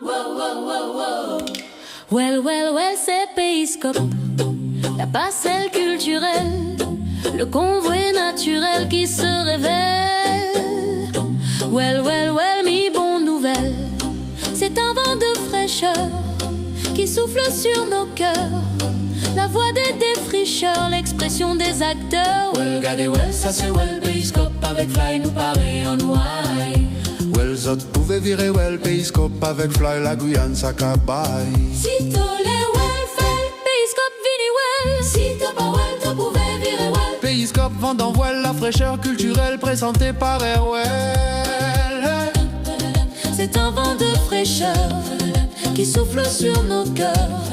Well, c'est Périscope, la passerelle culturelle, le convoi naturel qui se révèle. Well, mi bonne nouvelle, c'est un vent de fraîcheur qui souffle sur nos cœurs. La voix des défricheurs, l'expression des acteurs. Well, regardez, well, ça c'est well, Périscope avec Fly nous paraît en ouaille. Well, zot pouvez virer, well, Périscope avec Fly, la Guyane, ça cabaye. Si t'as les well, fait Périscope, vini well. Si t'as pas well, t'as pouvais virer well. Périscope vend en voile la fraîcheur culturelle présentée par Airwell. C'est un vent de fraîcheur qui souffle sur nos cœurs.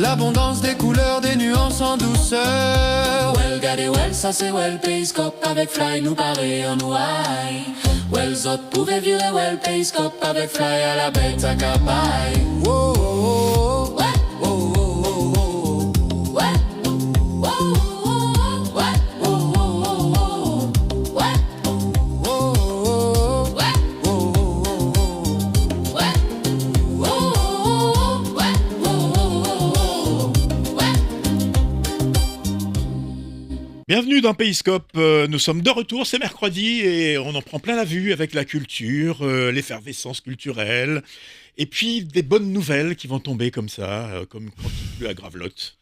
L'abondance des couleurs, des nuances en douceur. Well, regardez, well, ça c'est well, Périscope avec Fly nous paraît en ouaille. Well, zot pouvez virer well, Périscope avec Fly à la bête à cabaye. Wow, wow, wow. Ouais. Wow, wow, wow, wow. Ouais. Ouais. Ouais. Ouais. Bienvenue dans Périscope, nous sommes de retour, c'est mercredi et on en prend plein la vue avec la culture, l'effervescence culturelle et puis des bonnes nouvelles qui vont tomber comme ça, comme quand il pleut à Gravelotte.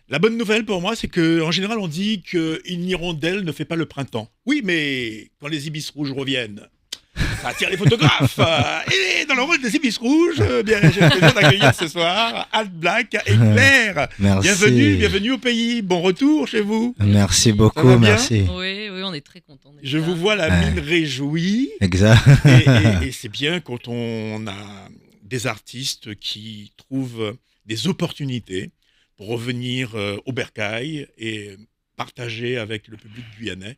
La bonne nouvelle pour moi, c'est qu'en général on dit qu'une hirondelle ne fait pas le printemps. Oui, mais quand les ibis rouges reviennent, ça attire les photographes. Et dans le rôle des ibis rouges, bien, j'ai le plaisir d'accueillir ce soir Alt Black et Claire. Merci. Bienvenue au pays. Bon retour chez vous. Merci Ça va beaucoup, bien merci. Oui, on est très contents. Je vous vois la mine réjouie. Exact. Et c'est bien quand on a des artistes qui trouvent des opportunités pour revenir au bercail et partager avec le public guyanais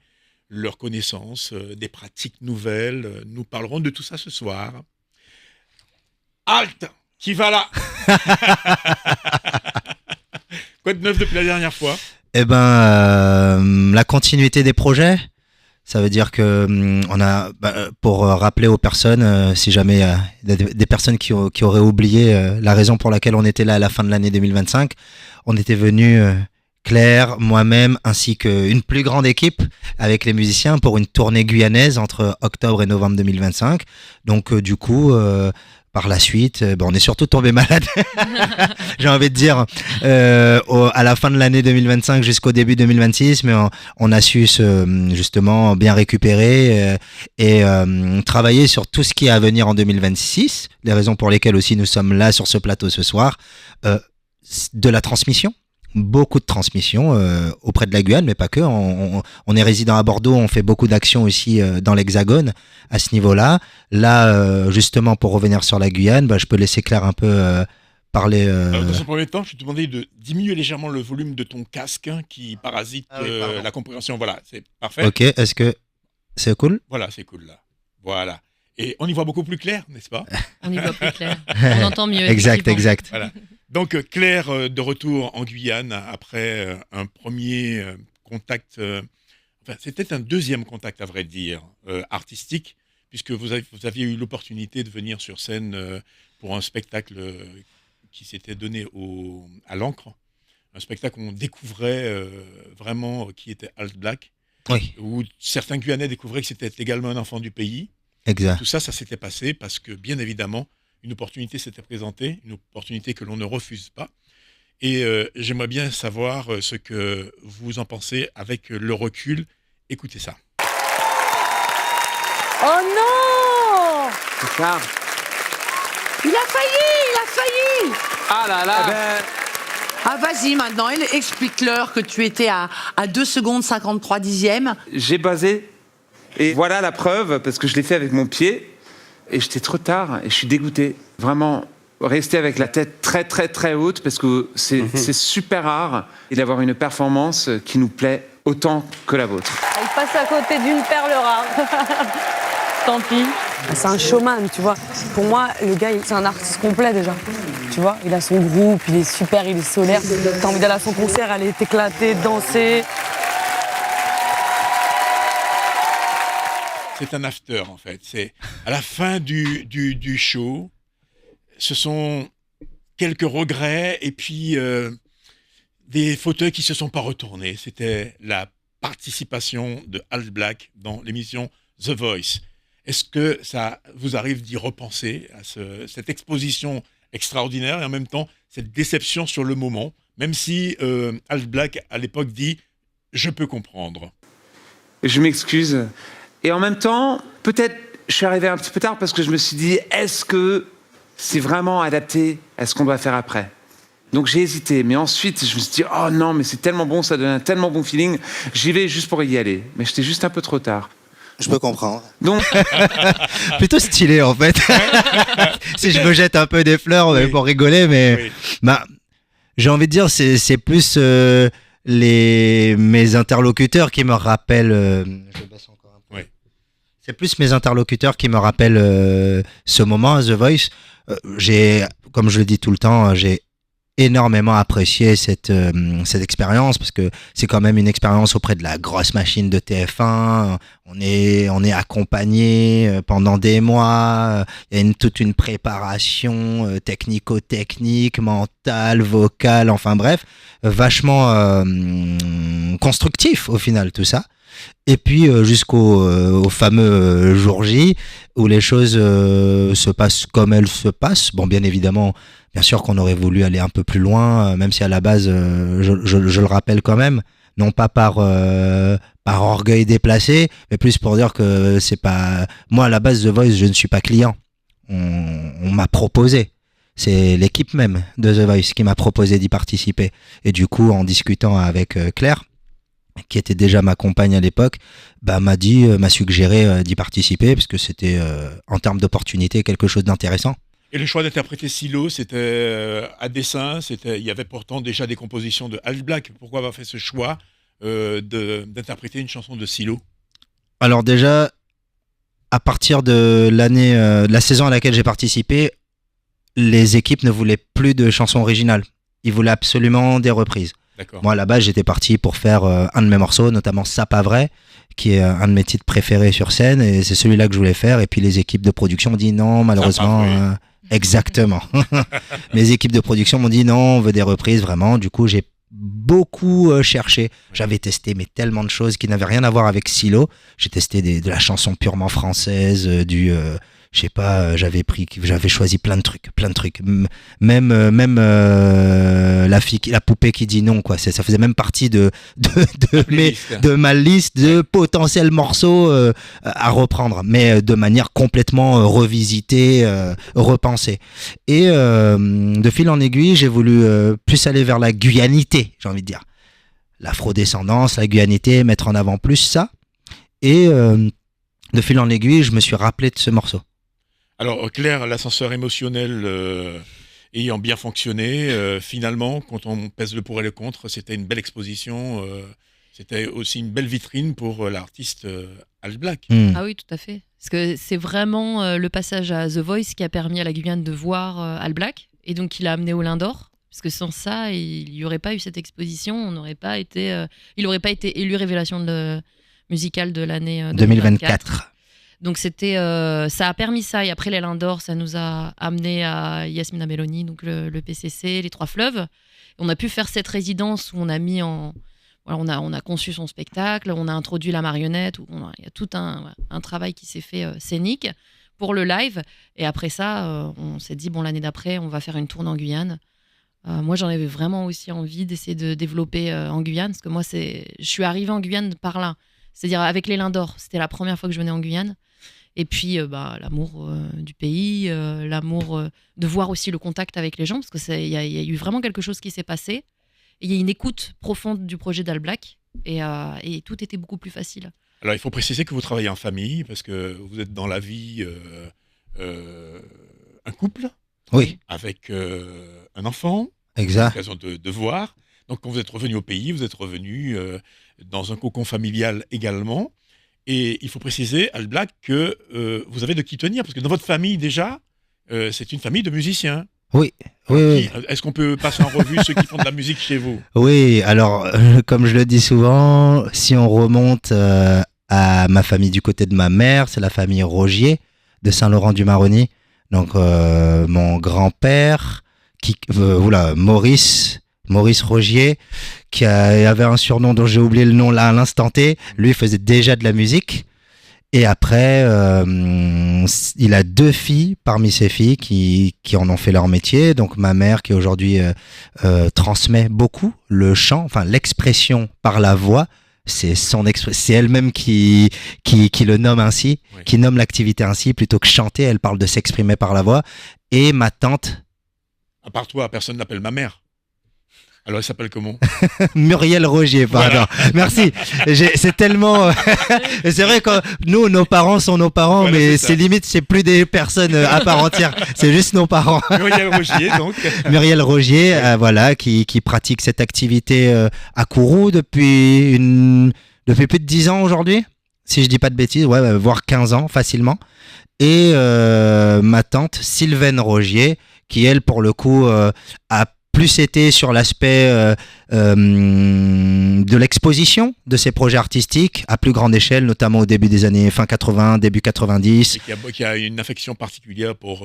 leurs connaissances, des pratiques nouvelles. Nous parlerons de tout ça ce soir. Halt! Qui va là? Quoi de neuf depuis la dernière fois? Eh ben, la continuité des projets. Ça veut dire que on a, pour rappeler aux personnes, si jamais il y a des personnes qui auraient oublié la raison pour laquelle on était là à la fin de l'année 2025, on était venu Claire, moi-même, ainsi qu'une plus grande équipe avec les musiciens pour une tournée guyanaise entre octobre et novembre 2025. Donc, du coup, par la suite, on est surtout tombé malade. J'ai envie de dire, à la fin de l'année 2025 jusqu'au début 2026, mais on a su justement bien récupérer et travailler sur tout ce qui est à venir en 2026. Les raisons pour lesquelles aussi nous sommes là sur ce plateau ce soir, de la transmission. Beaucoup de transmissions auprès de la Guyane, mais pas que. On est résident à Bordeaux, on fait beaucoup d'actions aussi dans l'Hexagone à ce niveau-là. Là, justement, pour revenir sur la Guyane, je peux laisser Claire un peu parler. Dans ce premier temps, je vais te demander de diminuer légèrement le volume de ton casque qui parasite la compréhension. Voilà, c'est parfait. Ok, est-ce que c'est cool? Voilà, c'est cool là. Voilà. Et on y voit beaucoup plus clair, n'est-ce pas? On y voit plus clair. On entend mieux. Exact. Voilà. Donc Claire, de retour en Guyane après un premier contact, c'était un deuxième contact à vrai dire, artistique, puisque vous aviez eu l'opportunité de venir sur scène pour un spectacle qui s'était donné à l'Ancre, un spectacle où on découvrait vraiment qui était Alt Black, Oui, où certains Guyanais découvraient que c'était également un enfant du pays. exact. Tout ça s'était passé parce que, bien évidemment, une opportunité s'était présentée, une opportunité que l'on ne refuse pas. Et j'aimerais bien savoir ce que vous en pensez avec le recul. Écoutez ça. Oh non! C'est ça. Il a failli! Ah là là. Eh ben, ah vas-y maintenant, explique-leur que tu étais à 2 secondes 53 dixièmes. J'ai buzzé. Et voilà la preuve, parce que je l'ai fait avec mon pied. Et j'étais trop tard et je suis dégoûté. Vraiment, rester avec la tête très très très haute parce que c'est super rare et d'avoir une performance qui nous plaît autant que la vôtre. Il passe à côté d'une perle rare. Tant pis. C'est un showman, tu vois. Pour moi, le gars, c'est un artiste complet déjà. Tu vois, il a son groupe, il est super, il est solaire. T'as envie d'aller à son concert, aller t'éclater, danser. C'est un after en fait. C'est à la fin du show. ce sont quelques regrets et puis des fauteuils qui se sont pas retournés. C'était la participation de Al Black dans l'émission The Voice. Est-ce que ça vous arrive d'y repenser à cette exposition extraordinaire et en même temps cette déception sur le moment, même si Al Black à l'époque dit « je peux comprendre ». Je m'excuse. Et en même temps, peut-être je suis arrivé un petit peu tard parce que je me suis dit, est-ce que c'est vraiment adapté à ce qu'on doit faire après ? Donc j'ai hésité, mais ensuite je me suis dit, oh non, mais c'est tellement bon, ça donne un tellement bon feeling, j'y vais juste pour y aller. Mais j'étais juste un peu trop tard. Je peux comprendre. Donc, Plutôt stylé en fait. Si je me jette un peu des fleurs Oui. pour rigoler, mais Oui. bah, j'ai envie de dire c'est plus mes interlocuteurs qui me rappellent. Je baisse encore un peu. Oui. C'est plus mes interlocuteurs qui me rappellent ce moment à The Voice. Comme je le dis tout le temps, j'ai énormément apprécié cette expérience parce que c'est quand même une expérience auprès de la grosse machine de TF1. On est accompagné pendant des mois. Il y a toute une préparation technico-technique, mentale, vocale, enfin bref, vachement constructif au final tout ça. Et puis jusqu'au fameux jour J où les choses se passent comme elles se passent. Bon, bien évidemment, bien sûr qu'on aurait voulu aller un peu plus loin, même si à la base, je le rappelle quand même, non pas par orgueil déplacé, mais plus pour dire que c'est pas... Moi, à la base, The Voice, je ne suis pas client. On m'a proposé. C'est l'équipe même de The Voice qui m'a proposé d'y participer. Et du coup, en discutant avec Claire, qui était déjà ma compagne à l'époque, m'a suggéré d'y participer parce que c'était en termes d'opportunité quelque chose d'intéressant. Et le choix d'interpréter Silo, c'était à dessein, il y avait pourtant déjà des compositions de Al Black. Pourquoi avoir fait ce choix d'interpréter une chanson de Silo ? Alors déjà, à partir de de la saison à laquelle j'ai participé, les équipes ne voulaient plus de chansons originales. Ils voulaient absolument des reprises. D'accord. Moi, à la base, j'étais parti pour faire un de mes morceaux, notamment Ça pas vrai, qui est un de mes titres préférés sur scène, et c'est celui-là que je voulais faire. Et puis les équipes de production m'ont dit non, malheureusement. Ça pas vrai. Exactement. Mes équipes de production m'ont dit non, on veut des reprises, vraiment. Du coup, j'ai beaucoup cherché. J'avais testé mais tellement de choses qui n'avaient rien à voir avec Silo. J'ai testé de la chanson purement française, je sais pas, j'avais choisi plein de trucs. Même la poupée qui dit non, quoi. Ça faisait même partie de ma liste de potentiels morceaux à reprendre, mais de manière complètement revisitée, repensée. Et de fil en aiguille, j'ai voulu plus aller vers la guyanité, j'ai envie de dire. L'afrodescendance, la guyanité, mettre en avant plus ça. Et de fil en aiguille, je me suis rappelé de ce morceau. Alors Claire, l'ascenseur émotionnel ayant bien fonctionné, finalement, quand on pèse le pour et le contre, c'était une belle exposition, c'était aussi une belle vitrine pour l'artiste Al Black. Ah oui, tout à fait. Parce que c'est vraiment le passage à The Voice qui a permis à la Guyane de voir Al Black, et donc il l'a amené au Lion d'Or. Parce que sans ça, il n'y aurait pas eu cette exposition, il n'aurait pas été élu révélation musicale de l'année 2024. Donc ça a permis ça, et après les Lions d'Or, ça nous a amené à Yasmina Meloni, donc le PCC, les Trois Fleuves. On a pu faire cette résidence où on a mis on a conçu son spectacle, on a introduit la marionnette, il y a tout un travail qui s'est fait scénique pour le live. Et après ça, on s'est dit, l'année d'après, on va faire une tournée en Guyane. Moi, j'en avais vraiment aussi envie d'essayer de développer en Guyane, parce que moi, je suis arrivée en Guyane par là. C'est-à-dire avec les Lions d'Or, c'était la première fois que je venais en Guyane. Et puis, l'amour du pays, l'amour de voir aussi le contact avec les gens, parce qu'il y a eu vraiment quelque chose qui s'est passé. Et il y a une écoute profonde du projet d'Al Black, et tout était beaucoup plus facile. Alors, il faut préciser que vous travaillez en famille, parce que vous êtes dans la vie un couple, Oui, avec un enfant, exact. l'occasion de voir. Donc, quand vous êtes revenu au pays, vous êtes revenu dans un cocon familial également. Et il faut préciser, Al Black, que vous avez de qui tenir, parce que dans votre famille, déjà, c'est une famille de musiciens. Oui. Est-ce qu'on peut passer en revue ceux qui font de la musique chez vous ? Oui, alors, comme je le dis souvent, si on remonte à ma famille du côté de ma mère, c'est la famille Rogier de Saint-Laurent-du-Maroni. Donc mon grand-père, Maurice Rogier, avait un surnom dont j'ai oublié le nom là à l'instant T. Lui faisait déjà de la musique. Et après, il a 2 filles parmi ses filles qui en ont fait leur métier. Donc ma mère qui aujourd'hui transmet beaucoup le chant, enfin l'expression par la voix. C'est elle-même qui le nomme ainsi, Oui. qui nomme l'activité ainsi plutôt que chanter. Elle parle de s'exprimer par la voix. Et ma tante À part toi, personne n'appelle ma mère. Alors, elle s'appelle comment? Muriel Rogier, pardon. Merci. C'est tellement. C'est vrai que nous, nos parents sont nos parents, Voilà, mais c'est ça. c'est limite, c'est plus des personnes à part entière. C'est juste nos parents. Muriel Rogier, donc. Muriel Rogier, voilà, qui pratique cette activité à Kourou depuis plus de 10 ans aujourd'hui, si je dis pas de bêtises, ouais, voire 15 ans facilement. Et ma tante Sylvaine Rogier, qui elle, pour le coup, a plus été sur l'aspect de l'exposition de ses projets artistiques à plus grande échelle, notamment au début des années fin 80, début 90. Et qui a une affection particulière pour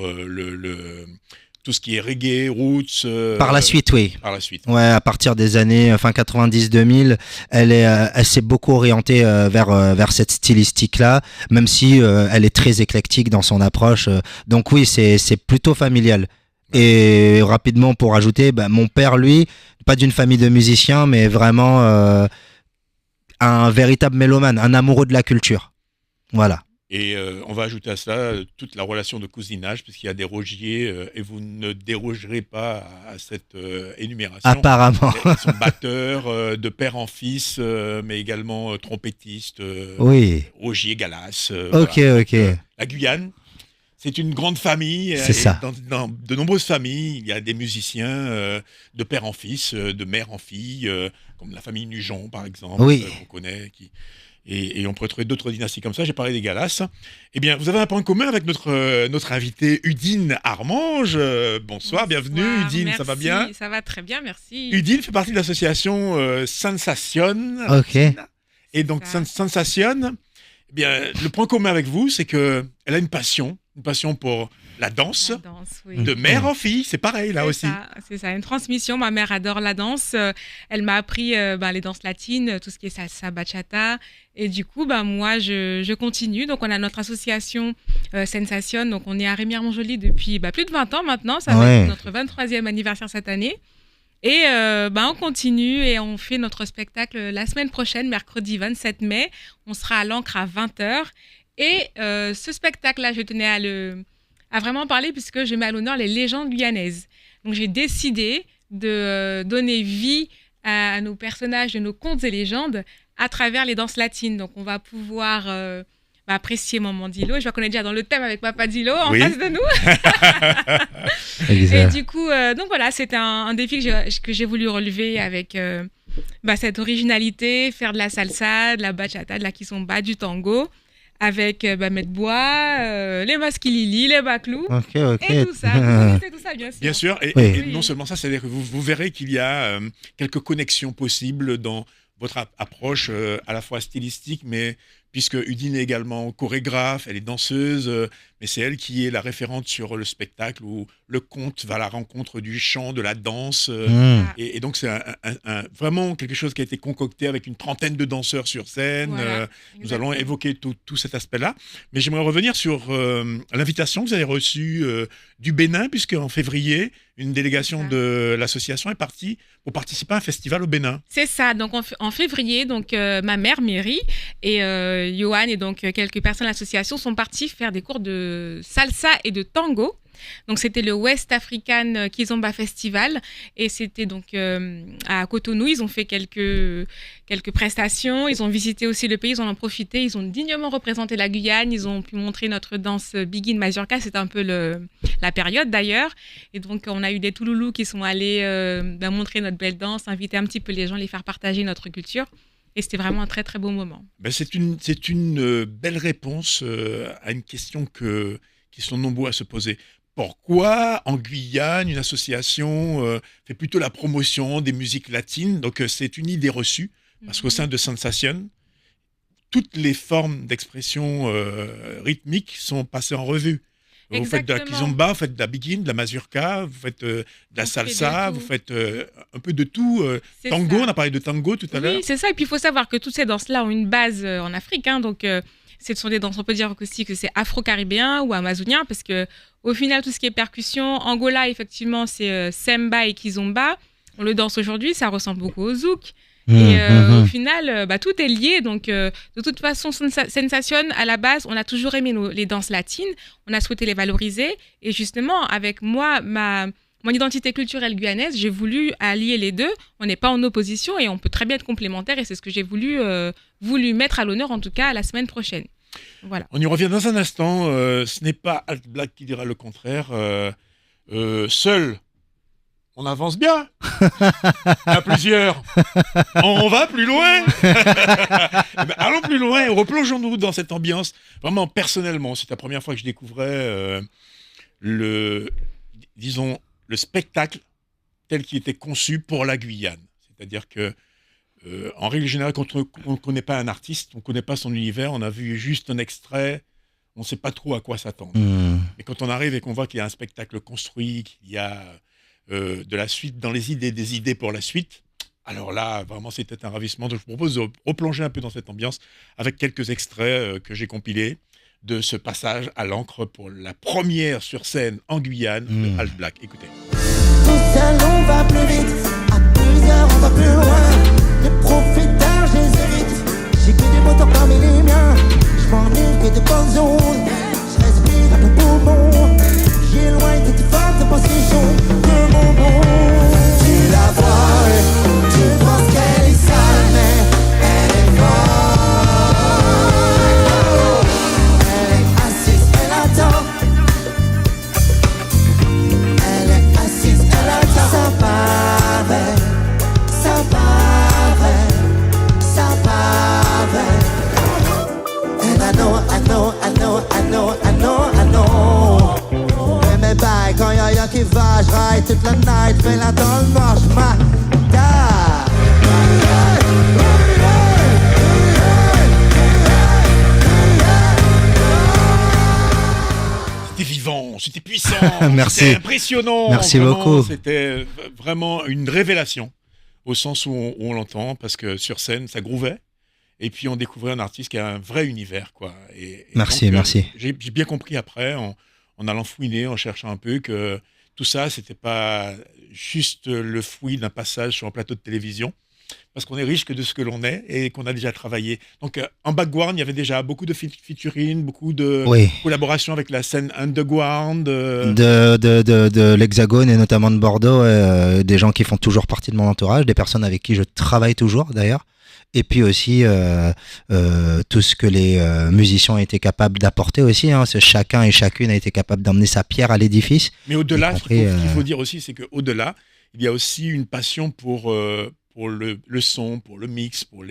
tout ce qui est reggae, roots. Par la suite, oui. Par la suite. Ouais, à partir des années fin 90-2000, elle s'est beaucoup orientée vers cette stylistique-là, même si elle est très éclectique dans son approche. Donc oui, c'est plutôt familial. Et rapidement pour ajouter, mon père, lui, pas d'une famille de musiciens, mais vraiment un véritable mélomane, un amoureux de la culture. Voilà. Et on va ajouter à cela toute la relation de cousinage, puisqu'il y a des Rogier, et vous ne dérogerez pas à cette énumération. Apparemment. Ils sont batteurs, de père en fils, mais également trompettistes. Oui. Rogier, Galas. Ok, voilà. ok. La Guyane, c'est une grande famille. C'est ça. Dans de nombreuses familles, il y a des musiciens de père en fils, de mère en fille, comme la famille Nujon, par exemple, Oui. qu'on connaît. Et on pourrait trouver d'autres dynasties comme ça. J'ai parlé des Galas. Eh bien, vous avez un point commun avec notre invité Udine Armange. Bonsoir, bienvenue. Udine, Merci, ça va bien? Ça va très bien, merci. Udine fait partie de l'association Sensation. Ok. Et donc, Ça. Sensation, eh bien, le point commun avec vous, c'est qu'elle a une passion pour la danse. La danse, oui. De mère en fille, c'est pareil là aussi. C'est ça, une transmission. Ma mère adore la danse. Elle m'a appris les danses latines, tout ce qui est salsa, bachata. Et du coup, moi, je continue. Donc, on a notre association Sensation. Donc, on est à Rémière-Montjoly depuis plus de 20 ans maintenant. Ça va être notre 23e anniversaire cette année. Et on continue et on fait notre spectacle la semaine prochaine, mercredi 27 mai. On sera à l'Ancre à 20h. Et ce spectacle-là, je tenais à vraiment parler puisque je mets à l'honneur les légendes guyanaises. Donc, j'ai décidé de donner vie à nos personnages de nos contes et légendes à travers les danses latines. Donc, on va pouvoir apprécier Maman Dilo. Je vois qu'on est déjà dans le thème avec Papa Dilo en face de nous. Et du coup, donc voilà, c'était un défi que j'ai voulu relever avec cette originalité, faire de la salsa, de la bachata, de la kizomba, du tango, avec Maître Bois, les Maskilili, les Baclou, et tout ça. Vous connaissez tout ça, bien sûr. Bien sûr, et Oui. non seulement ça, c'est-à-dire que vous verrez qu'il y a quelques connexions possibles dans votre approche à la fois stylistique, mais puisque Udine est également chorégraphe, elle est danseuse, mais c'est elle qui est la référente sur le spectacle où le conte va à la rencontre du chant, de la danse. Et donc, c'est vraiment quelque chose qui a été concocté avec une trentaine de danseurs sur scène. Voilà, Nous allons évoquer tout cet aspect-là. Mais j'aimerais revenir sur l'invitation que vous avez reçue du Bénin, puisque en février, une délégation de l'association est partie pour participer à un festival au Bénin. C'est ça. Donc, en février, ma mère, Mary, et Johan, et donc quelques personnes de l'association sont partis faire des cours de salsa et de tango. Donc, c'était le West African Kizomba Festival. Et c'était donc à Cotonou. Ils ont fait quelques prestations. Ils ont visité aussi le pays. Ils en ont profité. Ils ont dignement représenté la Guyane. Ils ont pu montrer notre danse Biguine Mazurka. C'était un peu la période d'ailleurs. Et donc, on a eu des Touloulous qui sont allés montrer notre belle danse, inviter un petit peu les gens, les faire partager notre culture. Et c'était vraiment un très, très beau moment. C'est une belle réponse à une question qui sont nombreux à se poser. Pourquoi, en Guyane, une association fait plutôt la promotion des musiques latines? Donc, c'est une idée reçue, parce qu'au sein de Sensation, toutes les formes d'expression rythmique sont passées en revue. Vous faites de la Exactement. kizomba, vous faites de la biguine, de la mazurka, vous faites de la On fait salsa, de tout. vous faites un peu de tout. C'est Tango, ça. on a parlé de tango tout à l'heure. Oui, c'est ça. Et puis il faut savoir que toutes ces danses-là ont une base en Afrique. Donc ce sont des danses, on peut dire aussi que c'est afro-caribéen ou amazonien, parce que au final, tout ce qui est percussion, Angola, effectivement, c'est semba et kizomba. On le danse aujourd'hui, ça ressemble beaucoup au zouk. Et au final, tout est lié. Donc, de toute façon, Sensation, à la base, on a toujours aimé les danses latines. On a souhaité les valoriser. Et justement, avec moi, mon identité culturelle guyanaise, j'ai voulu allier les deux. On n'est pas en opposition et on peut très bien être complémentaires. Et c'est ce que j'ai voulu mettre à l'honneur, en tout cas, la semaine prochaine. Voilà. On y revient dans un instant. Ce n'est pas Alt Black qui dira le contraire. Seul, on avance bien. À plusieurs, on va plus loin. Eh ben, allons plus loin. Replongeons-nous dans cette ambiance. Vraiment, personnellement, c'est la première fois que je découvrais le spectacle tel qu'il était conçu pour la Guyane. C'est-à-dire que en règle générale, quand on ne connaît pas un artiste, on ne connaît pas son univers, on a vu juste un extrait, on ne sait pas trop à quoi s'attendre. Mais quand on arrive et qu'on voit qu'il y a un spectacle construit, qu'il y a de la suite dans les idées, des idées pour la suite, alors là, vraiment, c'était un ravissement. Donc, je vous propose de replonger un peu dans cette ambiance avec quelques extraits que j'ai compilés de ce passage à l'encre pour la première sur scène en Guyane de Alt Black. Écoutez. Tout seul on va plus vite, à plusieurs on va plus loin. Les profiteurs je les évite, j'ai que des moteurs parmi les miens. Je m'ennuie que de bonnes ondes, je respire à tout poumon. J'éloigne toute forte position de mon bon. Tu la vois, tu penses qu'elle est sale mais elle est forte. Elle est assise, elle attend. Elle est assise, elle attend. Ça paraît, ça paraît, ça paraît. And I know, I know, I know, I know, I know, I know. Mais mes bails, quand y'a rien qui va, je ride toute la night, fais la dans le noir, j'm'adapte. C'était vivant, c'était puissant, Merci. c'était impressionnant. Merci vraiment, beaucoup. C'était vraiment une révélation, au sens où on l'entend, parce que sur scène, ça grouvait. Et puis on découvrait un artiste qui a un vrai univers, quoi. Et Merci, donc, merci. J'ai bien compris après, en allant fouiner, en cherchant un peu, que tout ça, c'était pas juste le fruit d'un passage sur un plateau de télévision, parce qu'on est riche que de ce que l'on est et qu'on a déjà travaillé. Donc en background, il y avait déjà beaucoup de featuring, beaucoup de collaborations avec la scène underground. De l'Hexagone et notamment de Bordeaux, des gens qui font toujours partie de mon entourage, des personnes avec qui je travaille toujours d'ailleurs. Et puis aussi tout ce que les musiciens ont été capables d'apporter aussi. Chacun et chacune a été capable d'emmener sa pierre à l'édifice. Mais au-delà, ce qu'il faut dire aussi, c'est qu'au-delà, il y a aussi une passion pour le son, pour le mix, pour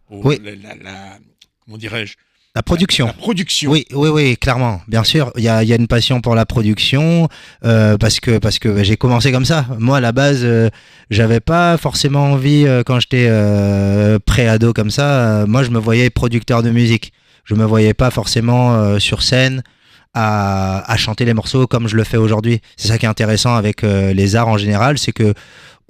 comment dirais-je, la production. La production. Oui, clairement, bien sûr. Il y a une passion pour la production parce que j'ai commencé comme ça. Moi, à la base, j'avais pas forcément envie quand j'étais pré-ado comme ça. Moi, je me voyais producteur de musique. Je me voyais pas forcément sur scène à chanter les morceaux comme je le fais aujourd'hui. C'est ça qui est intéressant avec les arts en général, c'est que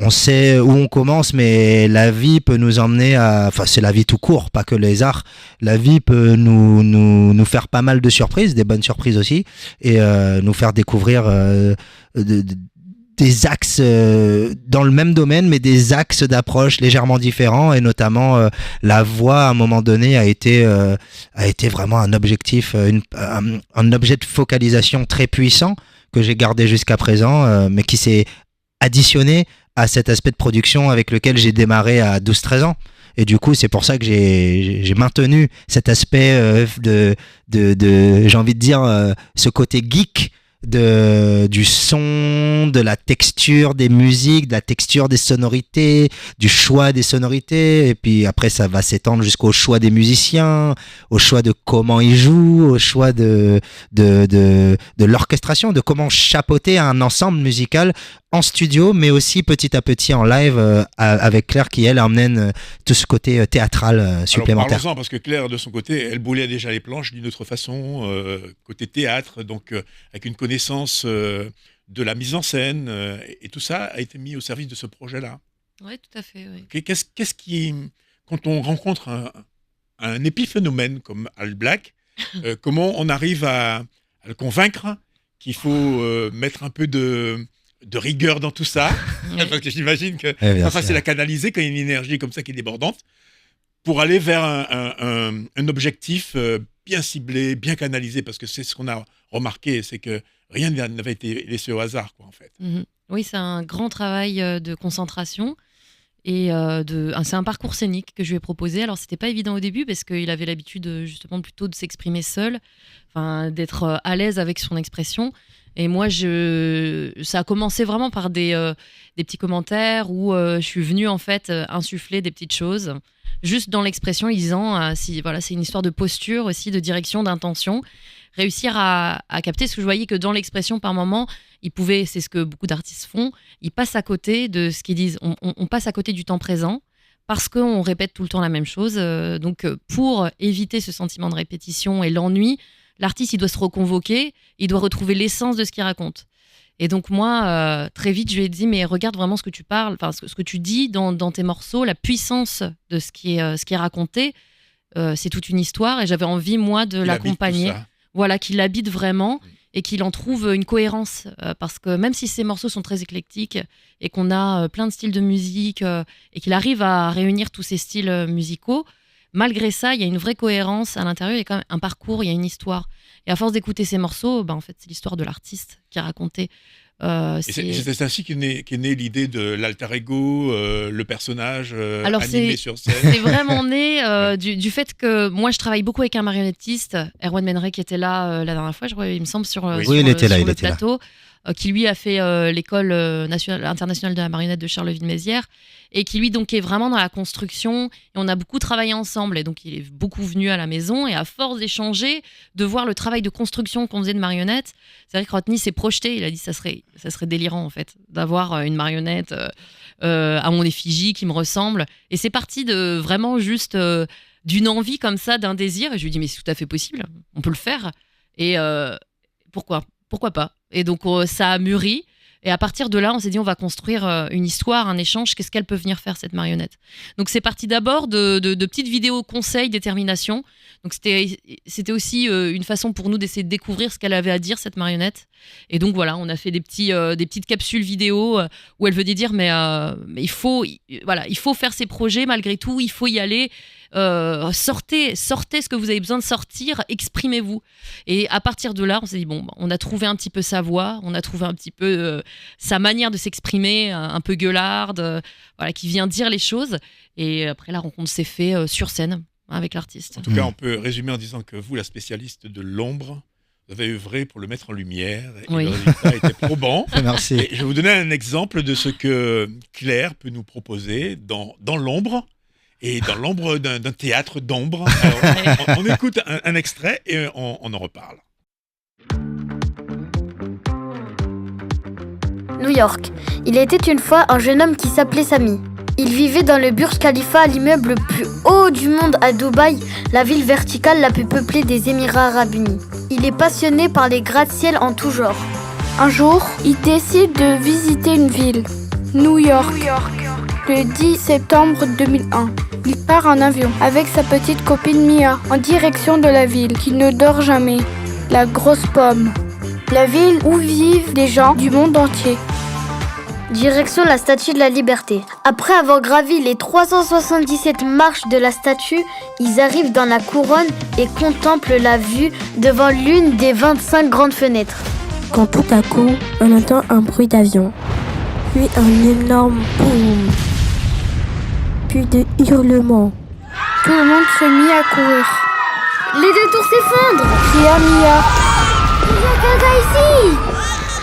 on sait où on commence, mais la vie peut nous emmener à... Enfin, c'est la vie tout court, pas que les arts. La vie peut nous faire pas mal de surprises, des bonnes surprises aussi, et nous faire découvrir des axes dans le même domaine, mais des axes d'approche légèrement différents, et notamment la voix, à un moment donné, a été vraiment un objectif, un objet de focalisation très puissant que j'ai gardé jusqu'à présent, mais qui s'est additionné à cet aspect de production avec lequel j'ai démarré à 12-13 ans. Et du coup, c'est pour ça que j'ai maintenu cet aspect j'ai envie de dire, ce côté geek du son, de la texture des musiques, de la texture des sonorités, du choix des sonorités, et puis après ça va s'étendre jusqu'au choix des musiciens, au choix de comment ils jouent, au choix de l'orchestration, de comment chapeauter un ensemble musical en studio, mais aussi petit à petit en live avec Claire qui, elle, emmène tout ce côté théâtral supplémentaire. Alors, parlons-en, parce que Claire, de son côté, elle boulait déjà les planches d'une autre façon, côté théâtre, donc avec une connaissance de la mise en scène, et tout ça a été mis au service de ce projet-là. Oui, tout à fait. Oui. Qu'est-ce qui, quand on rencontre un épiphénomène comme Al Black, comment on arrive à le convaincre qu'il faut mettre un peu de rigueur dans tout ça, parce que j'imagine que c'est pas facile à canaliser quand il y a une énergie comme ça qui est débordante, pour aller vers un objectif bien ciblé, bien canalisé, parce que c'est ce qu'on a remarqué, c'est que rien n'avait été laissé au hasard, quoi, en fait. Oui, c'est un grand travail de concentration, et c'est un parcours scénique que je lui ai proposé. Alors, c'était pas évident au début, parce qu'il avait l'habitude justement plutôt de s'exprimer seul, d'être à l'aise avec son expression. Et moi, ça a commencé vraiment par des petits commentaires où je suis venue en fait insuffler des petites choses, juste dans l'expression, disant c'est une histoire de posture aussi, de direction, d'intention. Réussir à capter, parce que je voyais que dans l'expression, par moment, c'est ce que beaucoup d'artistes font, ils passent à côté de ce qu'ils disent. On passe à côté du temps présent parce qu'on répète tout le temps la même chose. Donc, pour éviter ce sentiment de répétition et l'ennui, l'artiste, il doit se reconvoquer, il doit retrouver l'essence de ce qu'il raconte. Et donc moi, très vite, je lui ai dit, mais regarde vraiment ce que tu parles, ce que tu dis dans tes morceaux, la puissance de ce qui est raconté, c'est toute une histoire, et j'avais envie, moi, de l'accompagner. Voilà, qu'il l'habite vraiment et qu'il en trouve une cohérence. Parce que même si ces morceaux sont très éclectiques et qu'on a plein de styles de musique et qu'il arrive à réunir tous ces styles musicaux, malgré ça, il y a une vraie cohérence à l'intérieur, il y a quand même un parcours, il y a une histoire. Et à force d'écouter ces morceaux, en fait, c'est l'histoire de l'artiste qui est racontée. C'est ainsi qu'est née l'idée de l'alter ego, le personnage animé sur scène. C'est vraiment né du fait que moi, je travaille beaucoup avec un marionnettiste, Erwan Menrey, qui était là la dernière fois, je crois, il me semble, sur le plateau. Qui lui a fait l'école internationale de la marionnette de Charleville-Mézières, et qui lui donc est vraiment dans la construction, et on a beaucoup travaillé ensemble, et donc il est beaucoup venu à la maison, et à force d'échanger, de voir le travail de construction qu'on faisait de marionnettes, c'est vrai que Rodney s'est projeté, il a dit ça serait délirant en fait d'avoir une marionnette à mon effigie qui me ressemble, et c'est parti de vraiment juste d'une envie comme ça, d'un désir, et je lui dis mais c'est tout à fait possible, on peut le faire, et pourquoi pas. Et donc ça a mûri, et à partir de là on s'est dit on va construire une histoire, un échange, qu'est-ce qu'elle peut venir faire cette marionnette. Donc c'est parti d'abord de petites vidéos conseils, détermination, donc c'était aussi une façon pour nous d'essayer de découvrir ce qu'elle avait à dire, cette marionnette, et donc voilà, on a fait des petites capsules vidéo où elle venait dire mais il faut faire ces projets malgré tout, il faut y aller, sortez ce que vous avez besoin de sortir, exprimez-vous. Et à partir de là on s'est dit on a trouvé un petit peu sa voix, on a trouvé un petit peu sa manière de s'exprimer, un peu gueularde, qui vient dire les choses, et après la rencontre s'est faite sur scène avec l'artiste. En tout cas, on peut résumer en disant que vous, la spécialiste de l'ombre, vous avez œuvré pour le mettre en lumière, et le résultat était probant. Merci. Et je vais vous donner un exemple de ce que Claire peut nous proposer dans l'ombre, et dans l'ombre d'un théâtre d'ombre. Alors, on écoute un extrait et on en reparle. New York. Il était une fois un jeune homme qui s'appelait Sami. Il vivait dans le Burj Khalifa, l'immeuble le plus haut du monde à Dubaï, la ville verticale la plus peuplée des Émirats Arabes Unis. Il est passionné par les gratte-ciel en tout genre. Un jour, il décide de visiter une ville, New York. Le 10 septembre 2001, il part en avion avec sa petite copine Mia en direction de la ville qui ne dort jamais, la Grosse Pomme. La ville où vivent des gens du monde entier. Direction la Statue de la Liberté. Après avoir gravi les 377 marches de la statue, ils arrivent dans la couronne et contemplent la vue devant l'une des 25 grandes fenêtres. Quand tout à coup, on entend un bruit d'avion, puis un énorme boum, puis de hurlements. Tout le monde se mit à courir. Les deux tours s'effondrent, cria Mia. quelqu'un ici?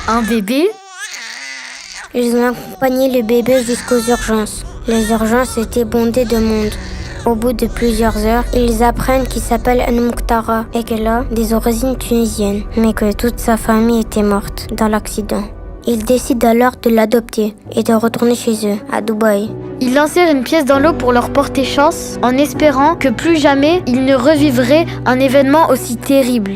Un bébé? Ils ont accompagné le bébé jusqu'aux urgences. Les urgences étaient bondées de monde. Au bout de plusieurs heures, ils apprennent qu'il s'appelle Mouktara et qu'elle a des origines tunisiennes, mais que toute sa famille était morte dans l'accident. Ils décident alors de l'adopter et de retourner chez eux, à Dubaï. Il insère une pièce dans l'eau pour leur porter chance, en espérant que plus jamais ils ne revivraient un événement aussi terrible.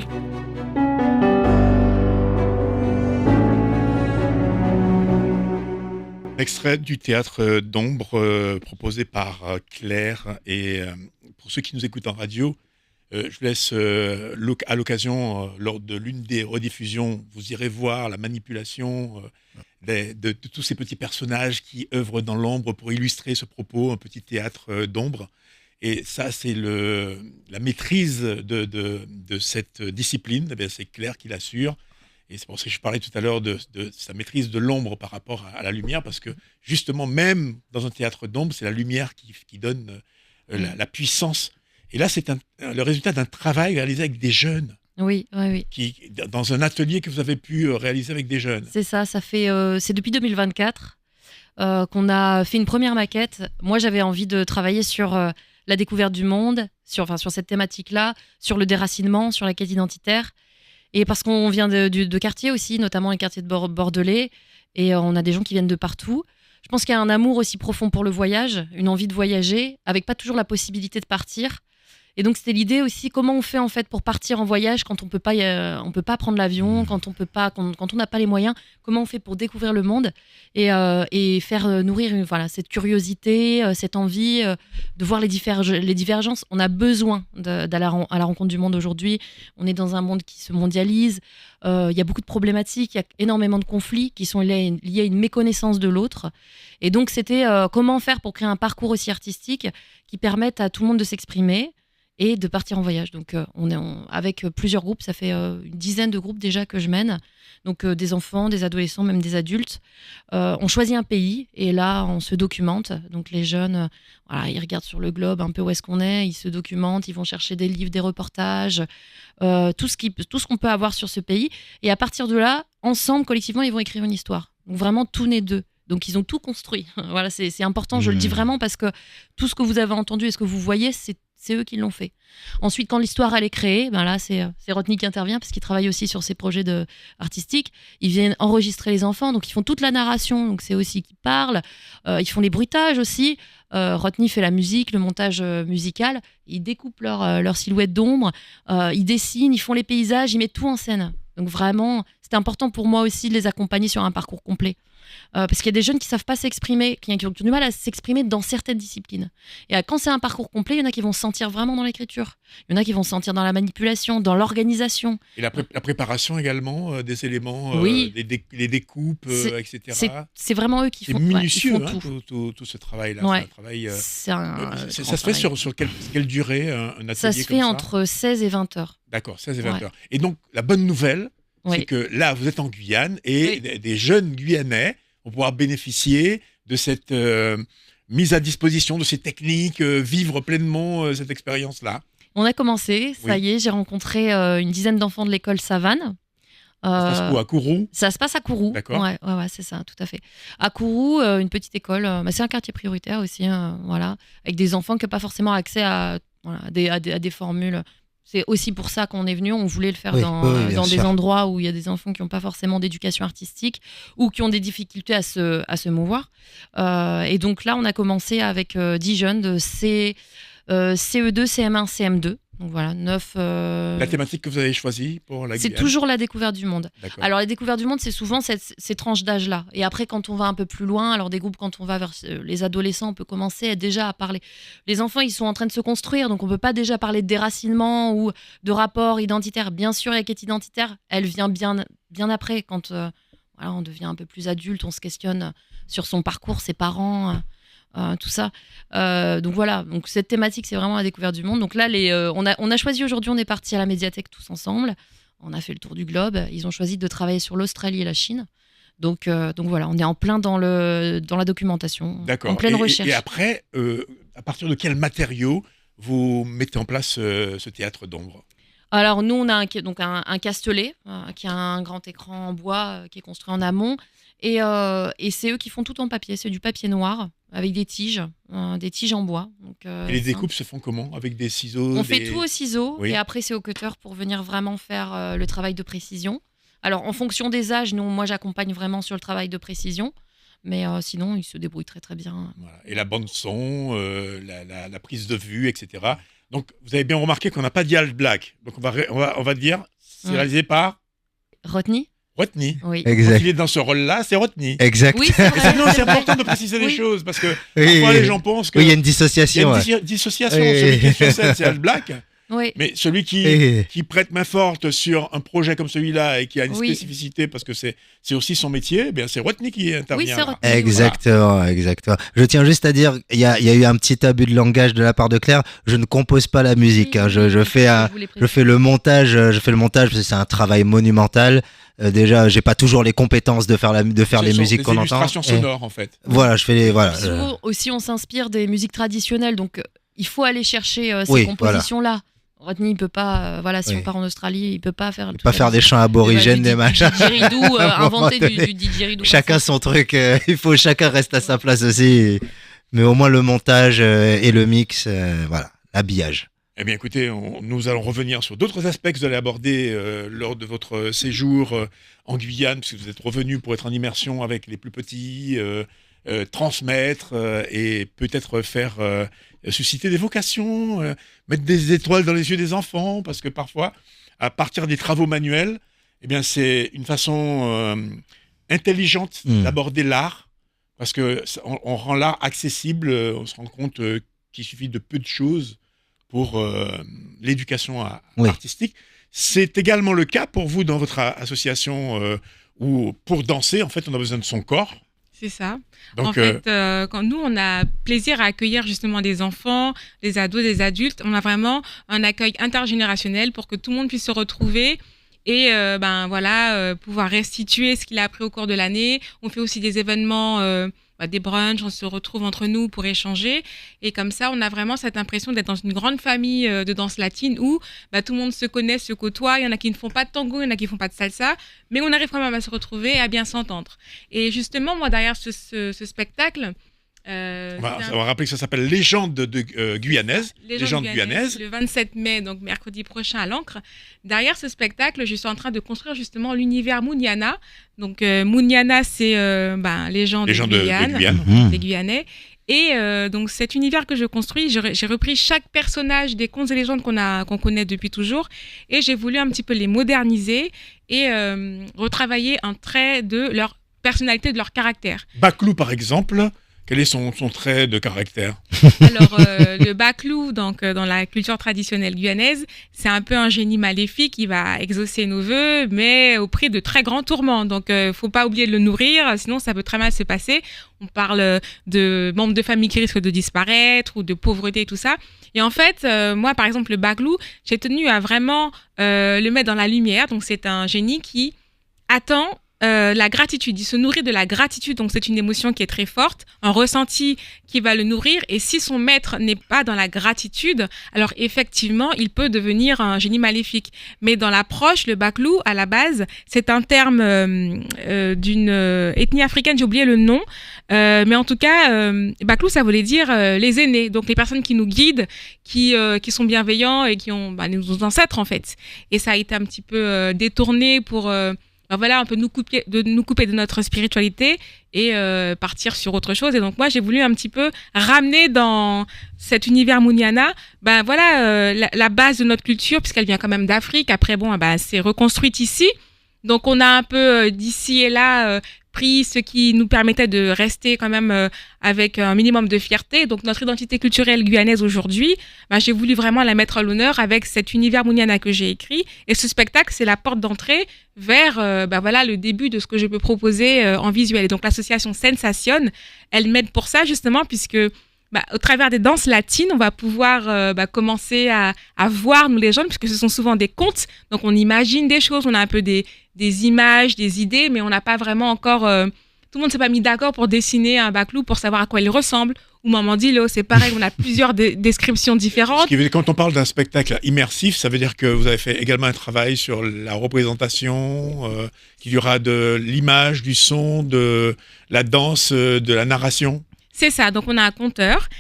Extrait du théâtre d'ombre proposé par Claire. Et pour ceux qui nous écoutent en radio, je vous laisse à l'occasion, lors de l'une des rediffusions, vous irez voir la manipulation de tous ces petits personnages qui œuvrent dans l'ombre pour illustrer ce propos, un petit théâtre d'ombre. Et ça, c'est la maîtrise de cette discipline. Eh bien, c'est Claire qui l'assure. Et c'est pour ça que je parlais tout à l'heure de sa maîtrise de l'ombre par rapport à la lumière, parce que justement, même dans un théâtre d'ombre, c'est la lumière qui donne la puissance. Et là, c'est le résultat d'un travail réalisé avec des jeunes. Oui, oui, oui. Dans un atelier que vous avez pu réaliser avec des jeunes. C'est ça, c'est depuis 2024 qu'on a fait une première maquette. Moi, j'avais envie de travailler sur la découverte du monde, sur cette thématique-là, sur le déracinement, sur la quête identitaire. Et parce qu'on vient de quartiers aussi, notamment les quartiers de bordelais, et on a des gens qui viennent de partout. Je pense qu'il y a un amour aussi profond pour le voyage, une envie de voyager, avec pas toujours la possibilité de partir. Et donc c'était l'idée aussi, comment on fait en fait pour partir en voyage quand on peut pas prendre l'avion, quand on n'a pas les moyens, comment on fait pour découvrir le monde et faire nourrir cette curiosité, cette envie de voir les divergences. On a besoin d'aller à la rencontre du monde aujourd'hui. On est dans un monde qui se mondialise. Il y a beaucoup de problématiques, il y a énormément de conflits qui sont liés à une méconnaissance de l'autre. Et donc c'était comment faire pour créer un parcours aussi artistique qui permette à tout le monde de s'exprimer et de partir en voyage. Donc on est avec plusieurs groupes, ça fait une dizaine de groupes déjà que je mène, donc des enfants, des adolescents, même des adultes. On choisit un pays et là on se documente. Donc les jeunes, ils regardent sur le globe un peu où est-ce qu'on est, ils se documentent, ils vont chercher des livres, des reportages, tout ce qu'on peut avoir sur ce pays. Et à partir de là, ensemble, collectivement, ils vont écrire une histoire. Donc vraiment tout naît d'eux. Donc ils ont tout construit. Voilà, c'est important, je le dis vraiment parce que tout ce que vous avez entendu et ce que vous voyez, c'est eux qui l'ont fait. Ensuite, quand l'histoire elle est créée, là c'est Rotny qui intervient parce qu'il travaille aussi sur ces projets artistiques. Ils viennent enregistrer les enfants, donc ils font toute la narration, donc c'est aussi qu'ils parlent. Ils font les bruitages aussi. Rotny fait la musique, le montage musical. Ils découpent leur silhouette d'ombre. Ils dessinent, ils font les paysages, ils mettent tout en scène. Donc vraiment, c'était important pour moi aussi de les accompagner sur un parcours complet. Parce qu'il y a des jeunes qui ne savent pas s'exprimer, qui ont du mal à s'exprimer dans certaines disciplines. Et quand c'est un parcours complet, il y en a qui vont se sentir vraiment dans l'écriture. Il y en a qui vont se sentir dans la manipulation, dans l'organisation. Et la préparation également des éléments, oui. les découpes, etc. C'est vraiment eux qui font, minutieux, ils font tout ce travail-là. Ouais. C'est un travail, ça se fait sur quelle durée, un atelier comme ça? Ça se fait entre 16 et 20 heures. D'accord, 16 et 20 heures. Et donc, la bonne nouvelle, c'est que là, vous êtes en Guyane et des jeunes Guyanais vont pouvoir bénéficier de cette mise à disposition, de ces techniques, vivre pleinement cette expérience-là. On a commencé, ça y est, j'ai rencontré une dizaine d'enfants de l'école Savane. Ça se passe où, à Kourou? Ça se passe à Kourou. D'accord. Ouais, c'est ça, tout à fait. À Kourou, une petite école, c'est un quartier prioritaire aussi, avec des enfants qui n'ont pas forcément accès à des formules. C'est aussi pour ça qu'on est venu. On voulait le faire dans des endroits où il y a des enfants qui n'ont pas forcément d'éducation artistique ou qui ont des difficultés à se mouvoir. Et donc là, on a commencé avec 10 jeunes de CE2, CM1, CM2. Donc voilà, 9... La thématique que vous avez choisie pour la Guyane? C'est toujours la découverte du monde. D'accord. Alors, la découverte du monde, c'est souvent ces tranches d'âge-là. Et après, quand on va un peu plus loin, alors des groupes, quand on va vers les adolescents, on peut commencer déjà à parler. Les enfants, ils sont en train de se construire, donc on ne peut pas déjà parler de déracinement ou de rapport identitaire. Bien sûr, la quête identitaire, elle vient bien après, quand on devient un peu plus adulte, on se questionne sur son parcours, ses parents... tout ça. Donc voilà, donc cette thématique, c'est vraiment la découverte du monde. Donc là, on a choisi aujourd'hui, on est parti à la médiathèque tous ensemble. On a fait le tour du globe. Ils ont choisi de travailler sur l'Australie et la Chine. Donc voilà, on est en plein dans la documentation, en pleine recherche. Et après, à partir de quels matériaux vous mettez en place ce théâtre d'ombre? Alors nous, on a un castelet qui a un grand écran en bois qui est construit en amont. Et c'est eux qui font tout en papier. C'est du papier noir avec des tiges en bois. Donc, et les découpes se font comment? Avec des ciseaux? On fait tout au ciseau Oui. et après c'est au cutter pour venir vraiment faire le travail de précision. Alors en fonction des âges, moi j'accompagne vraiment sur le travail de précision. Mais sinon, ils se débrouillent très très bien. Voilà. Et la bande son, la prise de vue, etc. Donc vous avez bien remarqué qu'on n'a pas dit Al Black. Donc on va dire, c'est réalisé par Rodney. Oui. Exact. Quand il est dans ce rôle-là, c'est Rodney. Exact. Oui, c'est vrai. C'est important de préciser les choses parce que Oui, parfois oui. les gens pensent que Oui, il y a une dissociation. il y a une dissociation. Oui. Celui qui est sur scène, c'est Al Black. Oui. Mais celui Oui. qui prête main forte sur un projet comme celui-là et qui a une Oui. spécificité parce que c'est aussi son métier, eh bien c'est Rodney qui intervient. Oui, c'est là. Rodney. Exactement. Je tiens juste à dire, il y a eu un petit abus de langage de la part de Claire. Je ne compose pas la musique. Hein. Je fais le montage. Je fais le montage parce que c'est un travail monumental. Déjà, j'ai pas toujours les compétences de faire les musiques qu'on entend. Des illustrations sonores en fait. Voilà, je fais les Souvent aussi, on s'inspire des musiques traditionnelles, donc il faut aller chercher ces Oui, compositions-là. Rodney, il peut pas, si Oui. on part en Australie, il peut pas faire. pas faire des chants aborigènes, des machins. Didgeridoo, À un moment inventer donné. du didgeridoo. Chacun son truc. Il faut chacun reste à sa place aussi. Mais au moins le montage et le mix, voilà, l'habillage. Eh bien, écoutez, nous allons revenir sur d'autres aspects que vous allez aborder lors de votre séjour en Guyane, puisque vous êtes revenu pour être en immersion avec les plus petits, transmettre et peut-être faire susciter des vocations, mettre des étoiles dans les yeux des enfants, parce que parfois, à partir des travaux manuels, eh bien, c'est une façon intelligente d'aborder l'art, parce que on rend l'art accessible. On se rend compte qu'il suffit de peu de choses pour l'éducation artistique. C'est également le cas pour vous dans votre association où pour danser, en fait, on a besoin de son corps. C'est ça. Donc, en fait, quand nous, on a plaisir à accueillir justement des enfants, des ados, des adultes, on a vraiment un accueil intergénérationnel pour que tout le monde puisse se retrouver et pouvoir restituer ce qu'il a appris au cours de l'année. On fait aussi des événements, des brunchs, on se retrouve entre nous pour échanger. Et comme ça, on a vraiment cette impression d'être dans une grande famille de danse latine où tout le monde se connaît, se côtoie. Il y en a qui ne font pas de tango, il y en a qui ne font pas de salsa, mais on arrive quand même à se retrouver et à bien s'entendre. Et justement, moi, derrière ce spectacle... on va rappeler que ça s'appelle Légende guyanaise. Légende guyanaise. Le 27 mai, donc mercredi prochain à l'Ancre. Derrière ce spectacle, je suis en train de construire justement l'univers Mouniana. Donc Mouniana, c'est légende de Guyane, des Guyanais. Et donc cet univers que je construis, j'ai repris chaque personnage des contes et légendes qu'on connaît depuis toujours, et j'ai voulu un petit peu les moderniser et retravailler un trait de leur personnalité, de leur caractère. Baklou, par exemple. Quel est son trait de caractère? Alors, le Baklou, donc, dans la culture traditionnelle guyanaise, c'est un peu un génie maléfique qui va exaucer nos vœux, mais au prix de très grands tourments. Donc, faut pas oublier de le nourrir, sinon ça peut très mal se passer. On parle de membres de famille qui risquent de disparaître ou de pauvreté et tout ça. Et en fait, moi, par exemple, le Baklou, j'ai tenu à vraiment le mettre dans la lumière. Donc, c'est un génie qui attend la gratitude, il se nourrit de la gratitude, donc c'est une émotion qui est très forte, un ressenti qui va le nourrir, et si son maître n'est pas dans la gratitude, alors effectivement, il peut devenir un génie maléfique. Mais dans l'approche, le Baklou, à la base, c'est un terme d'une ethnie africaine, j'ai oublié le nom, mais en tout cas, Baklou, ça voulait dire les aînés, donc les personnes qui nous guident, qui sont bienveillants et qui ont nos ancêtres en fait. Et ça a été un petit peu détourné pour... un peu nous couper de notre spiritualité et partir sur autre chose. Et donc, moi, j'ai voulu un petit peu ramener dans cet univers Mouniana, la base de notre culture, puisqu'elle vient quand même d'Afrique. Après, c'est reconstruite ici. Donc, on a un peu d'ici et là pris ce qui nous permettait de rester quand même avec un minimum de fierté. Donc, notre identité culturelle guyanaise aujourd'hui, j'ai voulu vraiment la mettre à l'honneur avec cet univers Mouniana que j'ai écrit. Et ce spectacle, c'est la porte d'entrée vers le début de ce que je peux proposer en visuel. Et donc, l'association Sensation, elle m'aide pour ça justement, puisque au travers des danses latines, on va pouvoir commencer à voir, nous les jeunes, puisque ce sont souvent des contes. Donc, on imagine des choses, on a un peu des images, des idées, mais on n'a pas vraiment encore tout le monde s'est pas mis d'accord pour dessiner un Baclou pour savoir à quoi il ressemble. Ou Maman Dilo, c'est pareil, on a plusieurs descriptions différentes. Quand on parle d'un spectacle immersif, ça veut dire que vous avez fait également un travail sur la représentation, qu'il y aura de l'image, du son, de la danse, de la narration. C'est ça, donc on a un conteur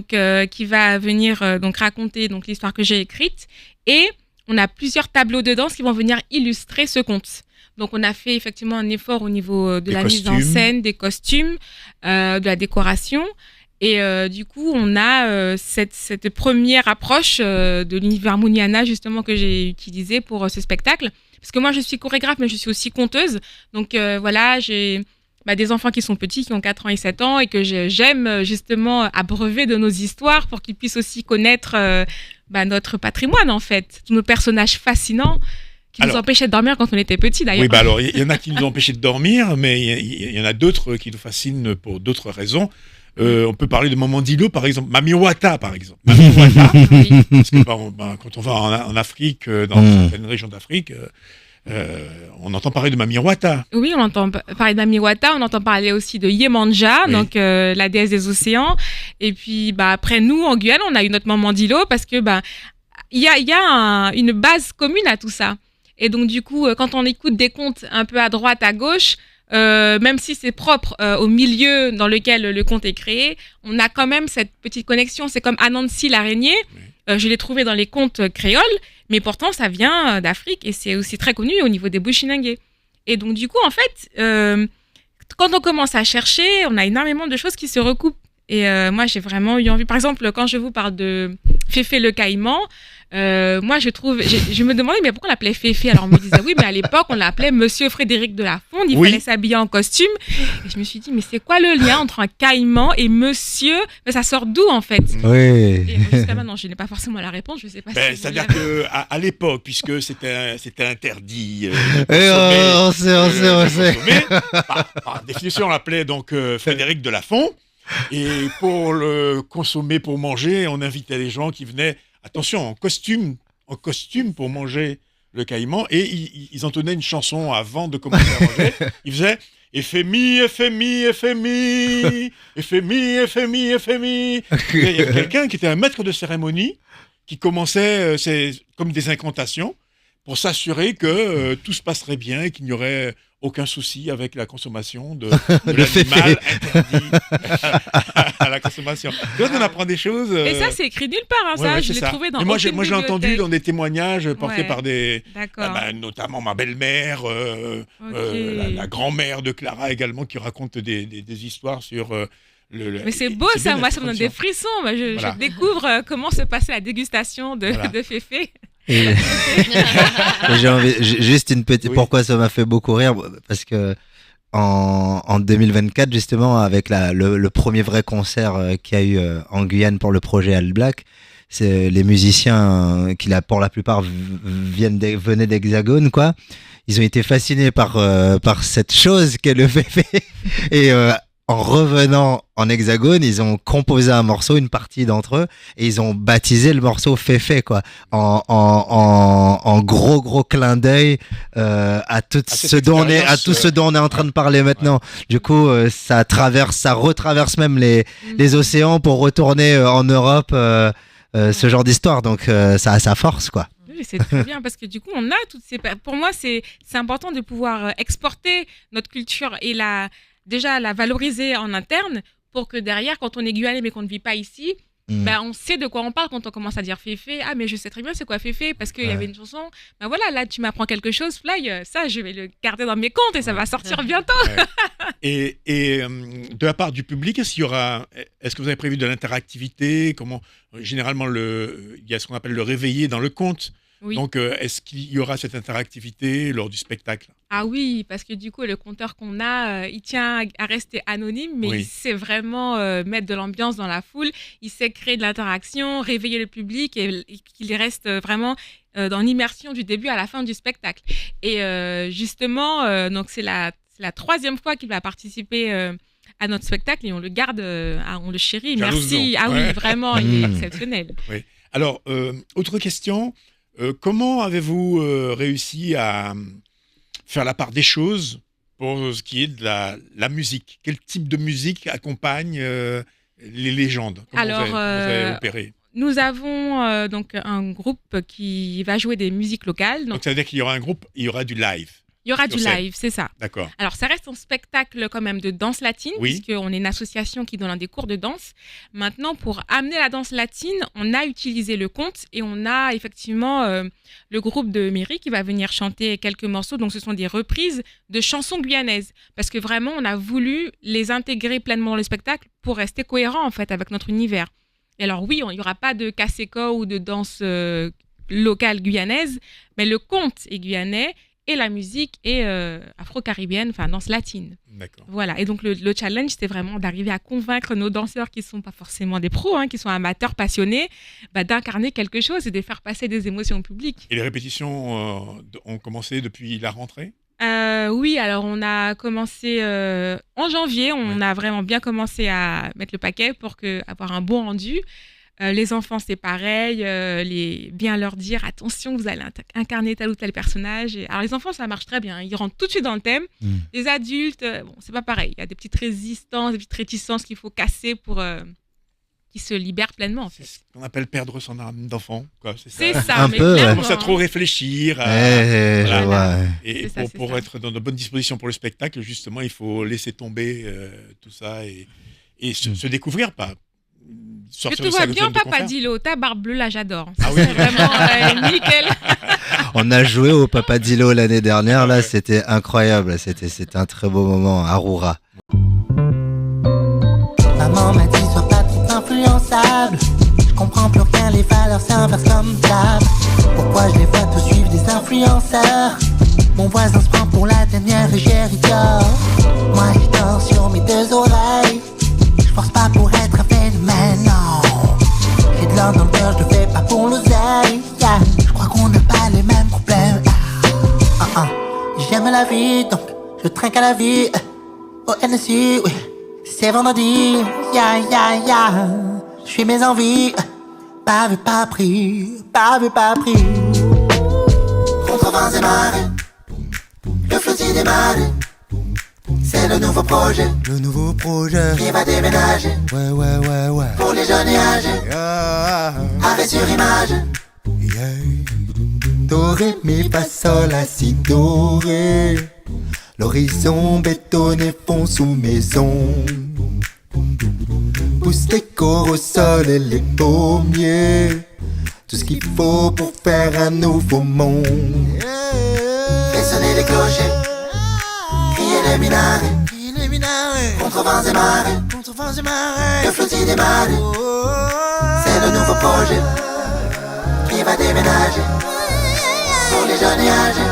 qui va venir raconter l'histoire que j'ai écrite, et on a plusieurs tableaux de danse qui vont venir illustrer ce conte. Donc on a fait effectivement un effort au niveau de la mise en scène, des costumes, de la décoration. Et du coup, on a cette première approche de l'univers Mouniana, justement, que j'ai utilisé pour ce spectacle. Parce que moi, je suis chorégraphe, mais je suis aussi conteuse. Donc voilà, j'ai des enfants qui sont petits, qui ont 4 ans et 7 ans, et que j'aime justement abreuver de nos histoires pour qu'ils puissent aussi connaître notre patrimoine, en fait. Tous nos personnages fascinants qui nous empêchaient de dormir quand on était petits, d'ailleurs. Oui, alors, il y en a qui nous empêchaient de dormir, mais il y en a d'autres qui nous fascinent pour d'autres raisons. On peut parler de Maman Dilo, par exemple. Mami Wata, par exemple. Mami Wata, parce que quand on va en Afrique, dans certaines régions d'Afrique, on entend parler de Mami Wata. Oui, on entend parler de Mami Wata, on entend parler aussi de Yemanja, donc la déesse des océans. Et puis, après, nous, en Guyane, on a eu notre Maman Dilo, parce que il y a une base commune à tout ça. Et donc, du coup, quand on écoute des contes un peu à droite, à gauche, même si c'est propre au milieu dans lequel le conte est créé, on a quand même cette petite connexion. C'est comme Anansi l'araignée, je l'ai trouvé dans les contes créoles, mais pourtant ça vient d'Afrique et c'est aussi très connu au niveau des Bushinangé. Et donc du coup, en fait, quand on commence à chercher, on a énormément de choses qui se recoupent. Et moi, j'ai vraiment eu envie. Par exemple, quand je vous parle de Féfé le Caïman, moi, je me demandais, mais pourquoi on l'appelait Féfé? Alors, on me disait, oui, mais à l'époque, on l'appelait Monsieur Frédéric de la Fonde, il fallait s'habiller en costume. Et je me suis dit, mais c'est quoi le lien entre un caïman et monsieur? Mais ça sort d'où, en fait? Oui. Et jusqu'à maintenant, je n'ai pas forcément la réponse, je sais pas si c'est-à-dire qu'à l'époque, puisque c'était interdit, on sait. Par définition, on l'appelait donc Frédéric de la Fonde. Et pour le consommer, pour manger, on invitait les gens qui venaient, attention, en costume pour manger le caïman. Et ils entonnaient une chanson avant de commencer à manger. Ils faisaient « Ephémie, Ephémie, Ephémie, Ephémie, Ephémie, Ephémie ». Il y avait quelqu'un qui était un maître de cérémonie qui commençait comme des incantations pour s'assurer que tout se passerait bien et qu'il n'y aurait aucun souci avec la consommation de l'animal interdit à la consommation. Donc on apprend des choses. Et ça, c'est écrit nulle part, ça. Je l'ai trouvé dans moi, j'ai entendu dans des témoignages portés par des, D'accord. notamment ma belle-mère, la grand-mère de Clara également, qui raconte des histoires sur. Mais c'est beau ça, moi ça me donne des frissons. Je découvre comment se passait la dégustation de Féfé. J'ai envie, juste une petite. Pourquoi ça m'a fait beaucoup rire? Parce que en 2024, justement, avec le premier vrai concert qu'il y a eu en Guyane pour le projet Al Black, c'est les musiciens qui pour la plupart venaient d'Hexagone, quoi. Ils ont été fascinés par cette chose qu'est le Féfé et en revenant en Hexagone, ils ont composé un morceau, une partie d'entre eux, et ils ont baptisé le morceau Féfé, quoi, en gros clin d'œil à tout ce dont on est en train de parler maintenant. Du coup, ça retraverse même les océans pour retourner en Europe, ce genre d'histoire. Donc, ça a sa force, quoi. Oui, c'est très bien parce que du coup, on a toutes ces. Pour moi, c'est important de pouvoir exporter notre culture et déjà la valoriser en interne pour que derrière, quand on est guyanais mais qu'on ne vit pas ici, on sait de quoi on parle quand on commence à dire Féfé. Ah, mais je sais très bien c'est quoi Féfé parce qu'il y avait une chanson. Voilà, là, tu m'apprends quelque chose, Fly, ça, je vais le garder dans mes comptes et ça va sortir bientôt. Et de la part du public, est-ce que vous avez prévu de l'interactivité? Généralement, il y a ce qu'on appelle le réveillé dans le conte. Oui. Donc, est-ce qu'il y aura cette interactivité lors du spectacle? Ah oui, parce que du coup, le conteur qu'on a, il tient à rester anonyme, mais il sait vraiment mettre de l'ambiance dans la foule. Il sait créer de l'interaction, réveiller le public et qu'il reste vraiment dans l'immersion du début à la fin du spectacle. Et justement, donc c'est la 3e fois qu'il va participer à notre spectacle et on le garde, on le chérit. Merci. Ah oui, vraiment, il est exceptionnel. Oui. Alors, autre question. Comment avez-vous réussi à faire la part des choses pour ce qui est de la musique. Quel type de musique accompagne les légendes? Comment vous avez opéré? Nous avons donc un groupe qui va jouer des musiques locales. Donc ça veut dire qu'il y aura un groupe, il y aura du live. Il y aura sur du scène. live, c'est ça. D'accord. Alors, ça reste un spectacle quand même de danse latine, Oui. puisqu'on est une association qui donne des cours de danse. Maintenant, pour amener la danse latine, on a utilisé le conte et on a effectivement le groupe de Mairie qui va venir chanter quelques morceaux. Donc, ce sont des reprises de chansons guyanaises. Parce que vraiment, on a voulu les intégrer pleinement dans le spectacle pour rester cohérent en fait avec notre univers. Et alors, oui, il n'y aura pas de kaseko ou de danse locale guyanaise, mais le conte est guyanais. Et la musique est afro-caribéenne, enfin danse latine. D'accord. Voilà. Et donc le challenge, c'était vraiment d'arriver à convaincre nos danseurs qui ne sont pas forcément des pros, qui sont amateurs passionnés, d'incarner quelque chose et de faire passer des émotions au public. Et les répétitions ont commencé depuis la rentrée? Oui, alors on a commencé en janvier, on a vraiment bien commencé à mettre le paquet pour avoir un bon rendu. Les enfants, c'est pareil, bien leur dire attention, vous allez incarner tel ou tel personnage. Alors, les enfants, ça marche très bien, ils rentrent tout de suite dans le thème. Les adultes, bon, c'est pas pareil. Il y a des petites résistances, des petites réticences qu'il faut casser pour qu'ils se libèrent pleinement. En fait. C'est ce qu'on appelle perdre son âme d'enfant. C'est ça, Un mais peu, ouais. clairement. On commence à trop réfléchir. Je vois. Et C'est ça, pour c'est être dans de bonnes dispositions pour le spectacle, justement, il faut laisser tomber tout ça et se découvrir, pas. Que tout va bien, Papa Dilo. Ta barbe bleue, là, j'adore. Ah oui. C'est vraiment nickel. On a joué au Papadillo l'année dernière, là, c'était incroyable. C'était un très beau moment à Roura. Maman m'a dit sois pas trop influençable. Je comprends plus rien, les valeurs s'inversent comme d'hab. Pourquoi je les vois tous suivre des influenceurs? Mon voisin se prend pour la dernière égérie-d'or. Moi je dors sur mes deux oreilles. Je force pas pour être un phénomène, non. J'ai de l'or dans le cœur, je le fais pas pour l'oseille, yeah. Je crois qu'on n'a pas les mêmes problèmes. J'aime la vie, donc je trinque à la vie. Au NSI, oui, c'est vendredi, ya ya ya. Je suis mes envies, pas vu, pas pris, pas vu, pas pris. Contre vents et marées, le flottis des marées. C'est le nouveau projet qui va déménager. Ouais. Pour les jeunes et âgés, avec sur image. Doré, mi, fa, sol, la, si, doré. L'horizon bétonné fond sous maison. Pousse les corps au sol et les pommiers. Tout ce qu'il faut pour faire un nouveau monde. Fais sonner les clochers, crier les minarets. Contre vents et marées, le flottis des marées. C'est le nouveau projet qui va déménager pour les jeunes et âgés.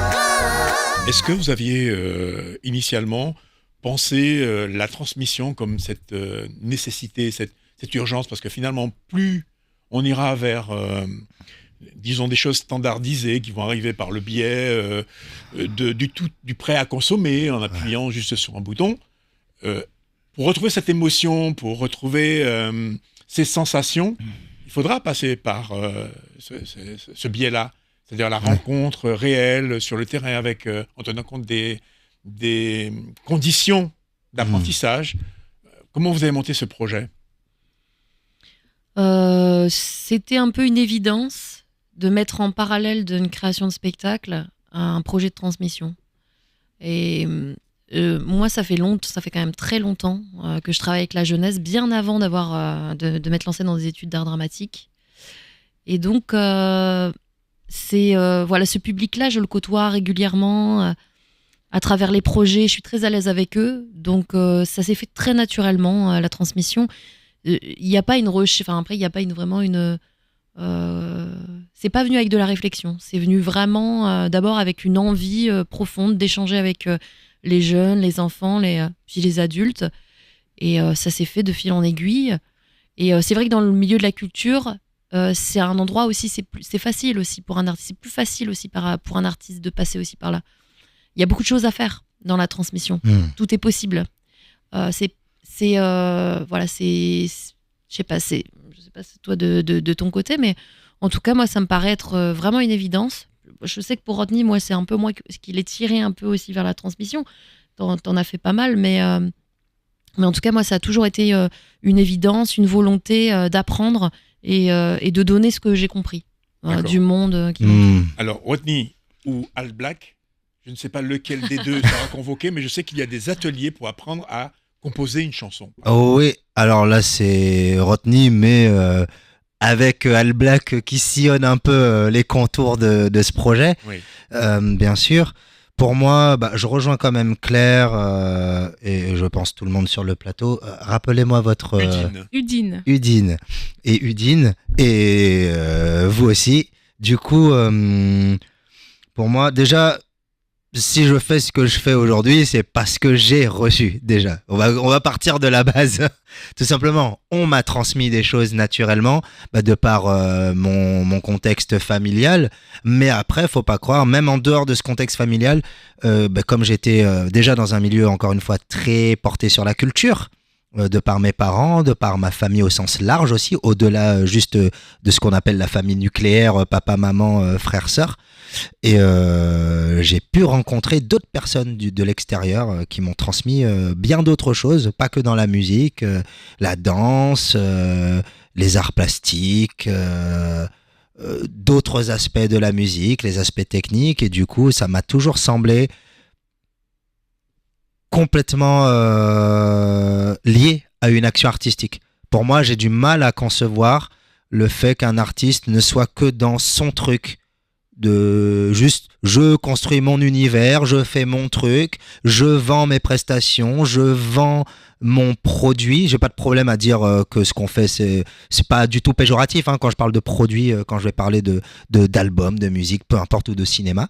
Est-ce que vous aviez initialement pensé la transmission comme cette nécessité, cette urgence? Parce que finalement, plus on ira vers, disons, des choses standardisées qui vont arriver par le biais du prêt à consommer en appuyant juste sur un bouton, pour retrouver cette émotion, pour retrouver ces sensations, il faudra passer par ce biais-là. C'est-à-dire la rencontre réelle sur le terrain avec, en tenant compte des conditions d'apprentissage. Comment vous avez monté ce projet? C'était un peu une évidence de mettre en parallèle d'une création de spectacle un projet de transmission. Et moi, ça fait quand même très longtemps que je travaille avec la jeunesse, bien avant de m'être lancée dans des études d'art dramatique. Et donc, voilà, ce public-là, je le côtoie régulièrement à travers les projets. Je suis très à l'aise avec eux, donc ça s'est fait très naturellement, la transmission. Il n'y a pas une après, il n'y a pas c'est pas venu avec de la réflexion. C'est venu vraiment d'abord avec une envie profonde d'échanger avec les jeunes, les enfants, puis les adultes. Et ça s'est fait de fil en aiguille. Et c'est vrai que dans le milieu de la culture, c'est un endroit aussi, c'est facile aussi pour un artiste. C'est plus facile aussi pour un artiste de passer aussi par là. Il y a beaucoup de choses à faire dans la transmission. Tout est possible. Je sais pas c'est toi de ton côté, mais en tout cas, moi, ça me paraît être vraiment une évidence. Je sais que pour Rodney, moi, c'est un peu moi qui l'ai tiré un peu aussi vers la transmission, t'en as fait pas mal, mais en tout cas, moi, ça a toujours été une évidence, une volonté d'apprendre et de donner ce que j'ai compris du monde qui m'entoure. Alors, Rodney ou Al Black, je ne sais pas lequel des deux sera convoqué, mais je sais qu'il y a des ateliers pour apprendre à composer une chanson. Oh oui, alors là c'est Rodney, mais avec Al Black qui sillonne un peu les contours de ce projet, Oui. bien sûr. Pour moi, je rejoins quand même Claire et je pense tout le monde sur le plateau. Rappelez-moi votre... Udine. Udine. Et Udine, et vous aussi. Du coup, pour moi, déjà... Si je fais ce que je fais aujourd'hui, c'est parce que j'ai reçu déjà. On va partir de la base. Tout simplement, on m'a transmis des choses naturellement, de par mon contexte familial. Mais après, faut pas croire, même en dehors de ce contexte familial, comme j'étais déjà dans un milieu, encore une fois, très porté sur la culture, de par mes parents, de par ma famille au sens large aussi, au-delà juste de ce qu'on appelle la famille nucléaire, papa, maman, frère, sœur. Et j'ai pu rencontrer d'autres personnes de l'extérieur qui m'ont transmis bien d'autres choses, pas que dans la musique, la danse, les arts plastiques, d'autres aspects de la musique, les aspects techniques. Et du coup, ça m'a toujours semblé complètement lié à une action artistique. Pour moi, j'ai du mal à concevoir le fait qu'un artiste ne soit que dans son truc, de juste je construis mon univers, je fais mon truc, je vends mes prestations, je vends mon produit. J'ai pas de problème à dire que ce qu'on fait c'est pas du tout péjoratif quand je parle de produit, quand je vais parler d'albums, de musique, peu importe, ou de cinéma.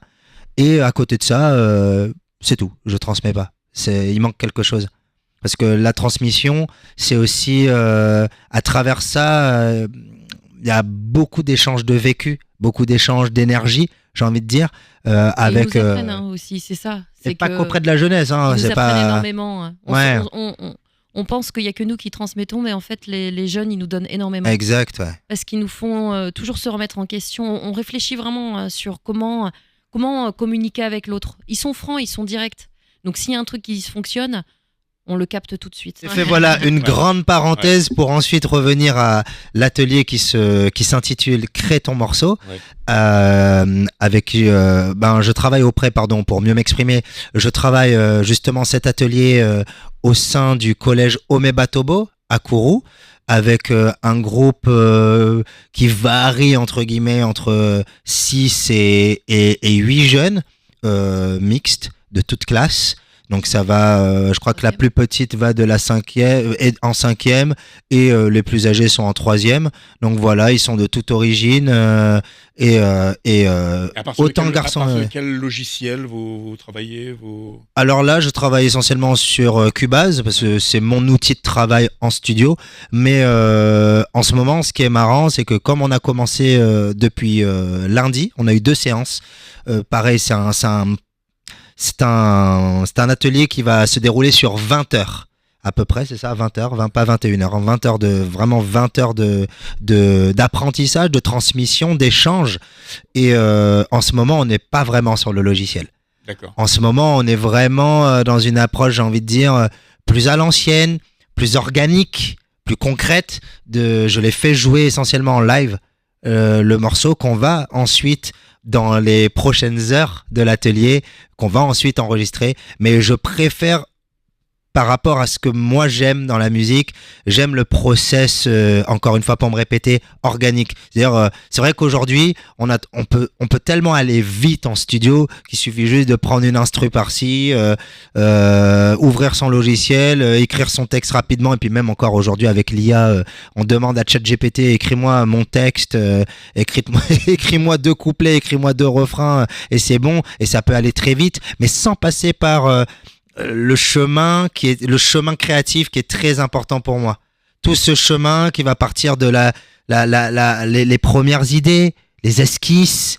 Et à côté de ça, c'est tout, je transmets pas. Il manque quelque chose. Parce que la transmission, c'est aussi à travers ça, il y a beaucoup d'échanges de vécu, beaucoup d'échanges d'énergie, j'ai envie de dire, avec. Ils nous apprennent aussi, c'est ça. C'est pas qu'auprès de la jeunesse, ils nous c'est apprennent pas. énormément. Ouais. On pense qu'il y a que nous qui transmettons, mais en fait, les jeunes, ils nous donnent énormément. Exact, ouais. Parce qu'ils nous font toujours se remettre en question. On réfléchit vraiment sur comment communiquer avec l'autre. Ils sont francs, ils sont directs. Donc s'il y a un truc qui fonctionne, on le capte tout de suite. Et voilà une grande parenthèse pour ensuite revenir à l'atelier qui s'intitule Crée ton morceau, avec qui je travaille pour mieux m'exprimer, je travaille justement cet atelier au sein du collège Omebatobo à Kourou, avec un groupe qui varie entre guillemets entre 6 et 8 jeunes mixtes de toutes classes. Donc ça va, je crois que la plus petite va de la 5e en 5e et les plus âgés sont en 3e. Donc voilà, ils sont de toute origine et autant garçons. À part sur quel logiciel vous travaillez Alors là, je travaille essentiellement sur Cubase parce que c'est mon outil de travail en studio. Mais en ce moment, ce qui est marrant, c'est que comme on a commencé depuis lundi, on a eu 2 séances. Pareil, c'est un atelier qui va se dérouler sur 20 heures à peu près, c'est ça, 20 heures, pas 21 heures, 20 heures vraiment 20 heures d'apprentissage, de transmission, d'échange. Et en ce moment, on n'est pas vraiment sur le logiciel. D'accord. En ce moment, on est vraiment dans une approche, j'ai envie de dire, plus à l'ancienne, plus organique, plus concrète. Je l'ai fait jouer essentiellement en live, le morceau qu'on va ensuite dans les prochaines heures de l'atelier, qu'on va ensuite enregistrer. Mais je préfère, par rapport à ce que moi j'aime dans la musique, j'aime le process, encore une fois pour me répéter, organique. C'est-à-dire, c'est vrai qu'aujourd'hui, on peut tellement aller vite en studio qu'il suffit juste de prendre une instru par-ci, ouvrir son logiciel, écrire son texte rapidement, et puis même encore aujourd'hui avec l'IA, on demande à ChatGPT, écris-moi mon texte, écris-moi 2 couplets, écris-moi 2 refrains, et c'est bon, et ça peut aller très vite, mais sans passer par le chemin créatif qui est très important pour moi. Tout ce chemin qui va partir de les premières idées, les esquisses,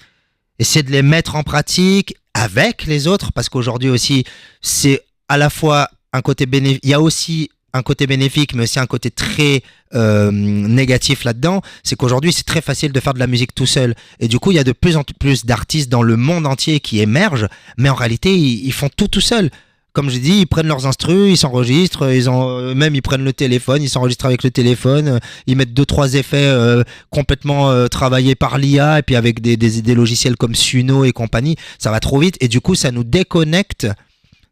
essayer de les mettre en pratique avec les autres, parce qu'aujourd'hui aussi, c'est à la fois un côté bénéfique, il y a aussi un côté bénéfique, mais aussi un côté très négatif là-dedans, c'est qu'aujourd'hui, c'est très facile de faire de la musique tout seul. Et du coup, il y a de plus en plus d'artistes dans le monde entier qui émergent, mais en réalité, ils font tout seul. comme j'ai dit, ils prennent leurs instrus, ils s'enregistrent, ils prennent le téléphone, ils s'enregistrent avec le téléphone, ils mettent 2-3 effets complètement travaillés par l'IA, et puis avec des logiciels comme Suno et compagnie, ça va trop vite, et du coup, ça nous déconnecte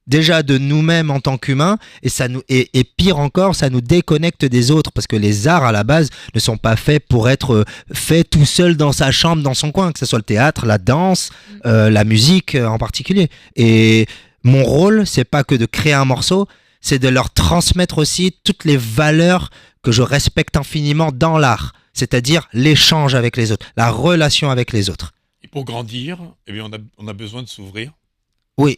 déjà de nous-mêmes en tant qu'humains, et pire encore, ça nous déconnecte des autres, parce que les arts à la base ne sont pas faits pour être faits tout seul dans sa chambre, dans son coin, que ce soit le théâtre, la danse, la musique en particulier. Et mon rôle, c'est pas que de créer un morceau, c'est de leur transmettre aussi toutes les valeurs que je respecte infiniment dans l'art, c'est-à-dire l'échange avec les autres, la relation avec les autres. Et pour grandir, eh bien, on a besoin de s'ouvrir. Oui,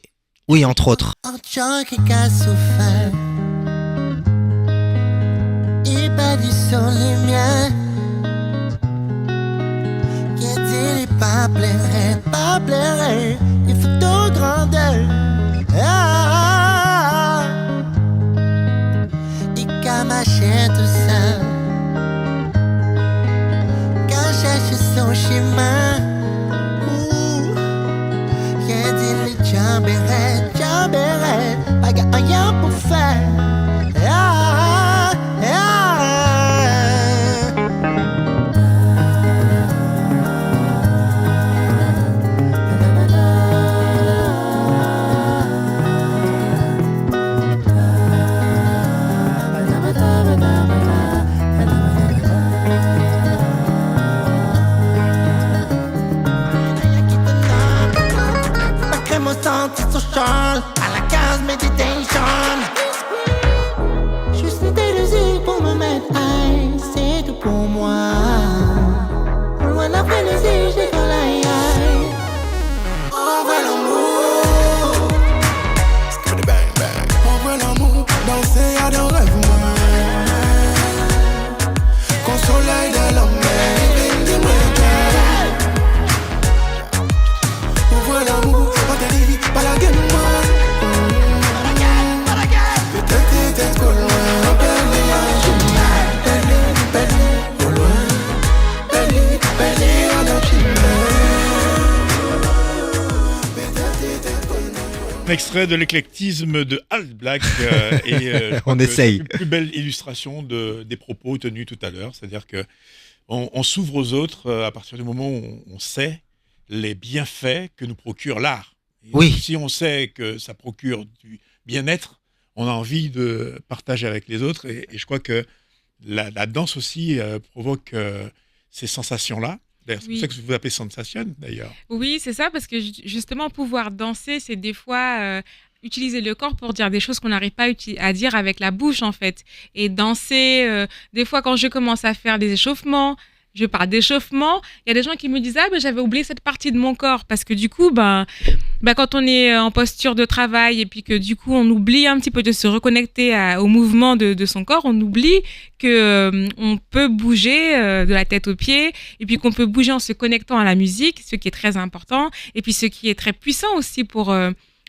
entre autres. Un chant qui a souffert, il pas dit sur les miens. Qui dit il pas plairait, il faut tout grandeur. Il a marché tout seul, quand cherche son chemin. Qui dit les Jamberet, pas rien pour faire. Social, à la case meditation. Juste des musiques pour me mettre high, c'est tout pour moi. Loin de la frénésie, j'ai dans la high. On voit l'amour, on voit l'amour, danser à nos rêves. Qu'au soleil de la mer, dis-moi. On voit l'amour. Pas la gueule, peut-être au loin, au loin, Un extrait de l'éclectisme de Al Black on essaye. C'est la plus belle illustration des propos tenus tout à l'heure, c'est-à-dire que on s'ouvre aux autres à partir du moment où on sait les bienfaits que nous procure l'art. Oui. Si on sait que ça procure du bien-être, on a envie de partager avec les autres. Et je crois que la danse aussi provoque ces sensations-là. D'ailleurs, c'est pour ça que vous appelez sensation, d'ailleurs. Oui, c'est ça, parce que justement, pouvoir danser, c'est des fois utiliser le corps pour dire des choses qu'on n'arrive pas à dire avec la bouche, en fait. Et danser, des fois, quand je commence à faire des échauffements, je parle d'échauffement, il y a des gens qui me disent « Ah, ben, j'avais oublié cette partie de mon corps ». Parce que du coup, quand on est en posture de travail et puis que du coup, on oublie un petit peu de se reconnecter au mouvement de son corps, on oublie qu'on peut bouger de la tête aux pieds et puis qu'on peut bouger en se connectant à la musique, ce qui est très important. Et puis ce qui est très puissant aussi pour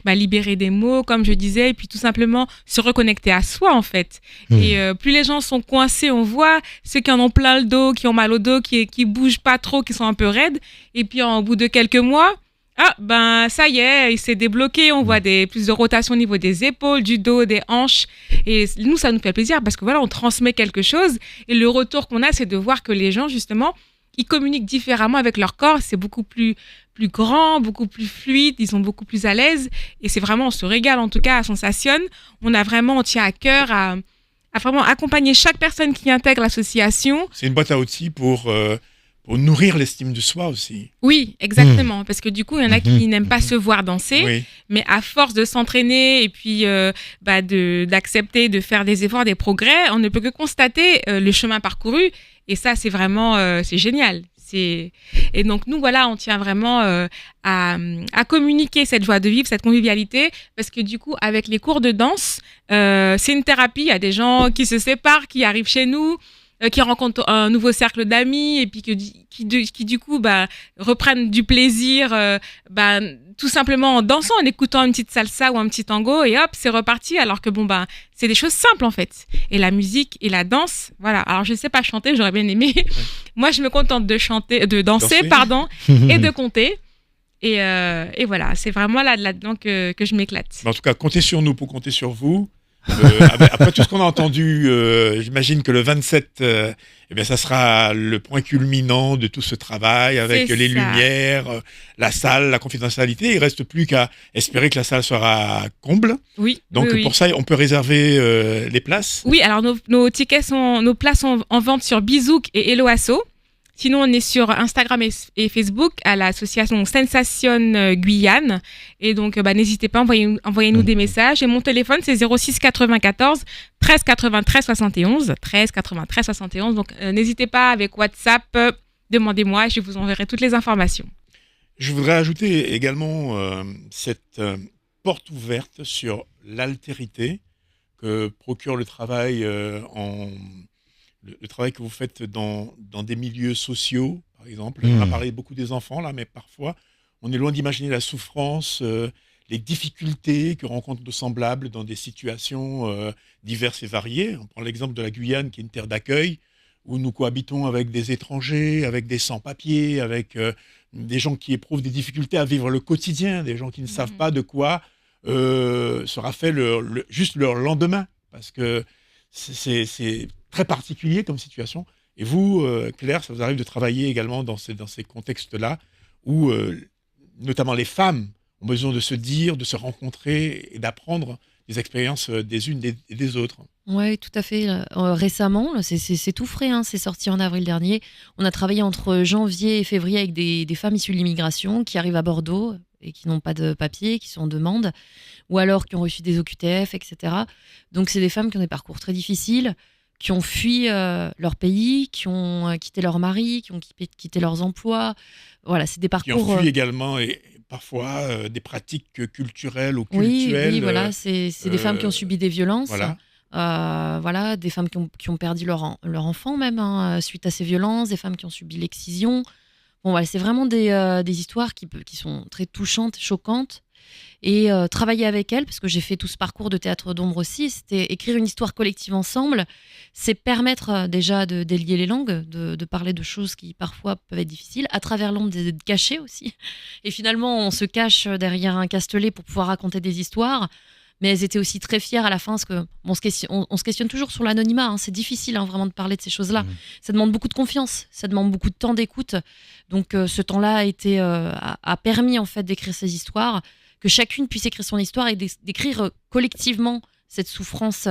libérer des mots, comme je disais, et puis tout simplement se reconnecter à soi, en fait. Et plus les gens sont coincés, on voit ceux qui en ont plein le dos, qui ont mal au dos, qui bougent pas trop, qui sont un peu raides. Et puis, au bout de quelques mois, ça y est, il s'est débloqué. On voit plus de rotation au niveau des épaules, du dos, des hanches. Et nous, ça nous fait plaisir parce que voilà, on transmet quelque chose. Et le retour qu'on a, c'est de voir que les gens, justement, ils communiquent différemment avec leur corps. C'est beaucoup plus grand, beaucoup plus fluide. Ils sont beaucoup plus à l'aise. Et c'est vraiment, on se régale en tout cas à Sensation. On tient à cœur à vraiment accompagner chaque personne qui intègre l'association. C'est une boîte à outils pour nourrir l'estime de soi aussi. Oui, exactement. Parce que du coup, il y en a qui n'aiment pas se voir danser. Mais à force de s'entraîner et puis d'accepter de faire des efforts, des progrès, on ne peut que constater le chemin parcouru. Et ça, c'est vraiment c'est génial. Et donc, nous, voilà, on tient vraiment à communiquer cette joie de vivre, cette convivialité, parce que du coup, avec les cours de danse, c'est une thérapie. Il y a des gens qui se séparent, qui arrivent chez nous, qui rencontrent un nouveau cercle d'amis, et puis qui du coup, reprennent du plaisir, tout simplement en dansant, en écoutant une petite salsa ou un petit tango, et hop, c'est reparti, alors que c'est des choses simples, en fait. Et la musique et la danse, voilà. Alors, je ne sais pas chanter, j'aurais bien aimé. Moi, je me contente de danser, et de compter. Et voilà, c'est vraiment là-dedans que je m'éclate. En tout cas, comptez sur nous pour compter sur vous. Après tout ce qu'on a entendu, j'imagine que le 27, ça sera le point culminant de tout ce travail avec les lumières, la salle, la confidentialité. Il ne reste plus qu'à espérer que la salle sera comble. Oui. Donc pour ça, on peut réserver les places. Oui, alors nos places sont en vente sur Bizouk et Hello Asso. Sinon, on est sur Instagram et Facebook à l'association Sensation Guyane. Et donc, n'hésitez pas, envoyez-nous des messages. Et mon téléphone, c'est 06 94 13 93 71. 13 93 71. Donc, n'hésitez pas avec WhatsApp, demandez-moi et je vous enverrai toutes les informations. Je voudrais ajouter également cette porte ouverte sur l'altérité que procure le travail le travail que vous faites dans des milieux sociaux, par exemple. On a parlé beaucoup des enfants, là, mais parfois, on est loin d'imaginer la souffrance, les difficultés que rencontrent nos semblables dans des situations diverses et variées. On prend l'exemple de la Guyane, qui est une terre d'accueil, où nous cohabitons avec des étrangers, avec des sans-papiers, avec des gens qui éprouvent des difficultés à vivre le quotidien, des gens qui ne savent pas de quoi sera fait juste leur lendemain, parce que c'est très particulier comme situation. Et vous, Claire, ça vous arrive de travailler également dans ces contextes-là où notamment les femmes ont besoin de se dire, de se rencontrer et d'apprendre des expériences des unes et des autres. Oui, tout à fait. Récemment, c'est tout frais, hein, c'est sorti en avril dernier. On a travaillé entre janvier et février avec des femmes issues de l'immigration qui arrivent à Bordeaux et qui n'ont pas de papier, qui sont en demande, ou alors qui ont reçu des OQTF, etc. Donc, c'est des femmes qui ont des parcours très difficiles, qui ont fui leur pays, qui ont quitté leur mari, qui ont quitté leurs emplois. Voilà, c'est des parcours... Qui ont fui également et parfois des pratiques culturelles ou cultuelles. Oui, voilà, c'est des femmes qui ont subi des violences. Voilà. Des femmes qui ont perdu leur enfant même suite à ces violences, des femmes qui ont subi l'excision. Bon, voilà, c'est vraiment des histoires qui sont très touchantes, choquantes. Et travailler avec elles, parce que j'ai fait tout ce parcours de théâtre d'ombre aussi, c'était écrire une histoire collective ensemble, c'est permettre déjà de délier les langues, de parler de choses qui parfois peuvent être difficiles, à travers l'ombre de cacher aussi. Et finalement, on se cache derrière un castelet pour pouvoir raconter des histoires, mais elles étaient aussi très fières à la fin, parce que on se questionne toujours sur l'anonymat, hein, c'est difficile vraiment de parler de ces choses-là. Ça demande beaucoup de confiance, ça demande beaucoup de temps d'écoute. Donc ce temps-là a permis en fait d'écrire ces histoires, que chacune puisse écrire son histoire et d'écrire collectivement cette souffrance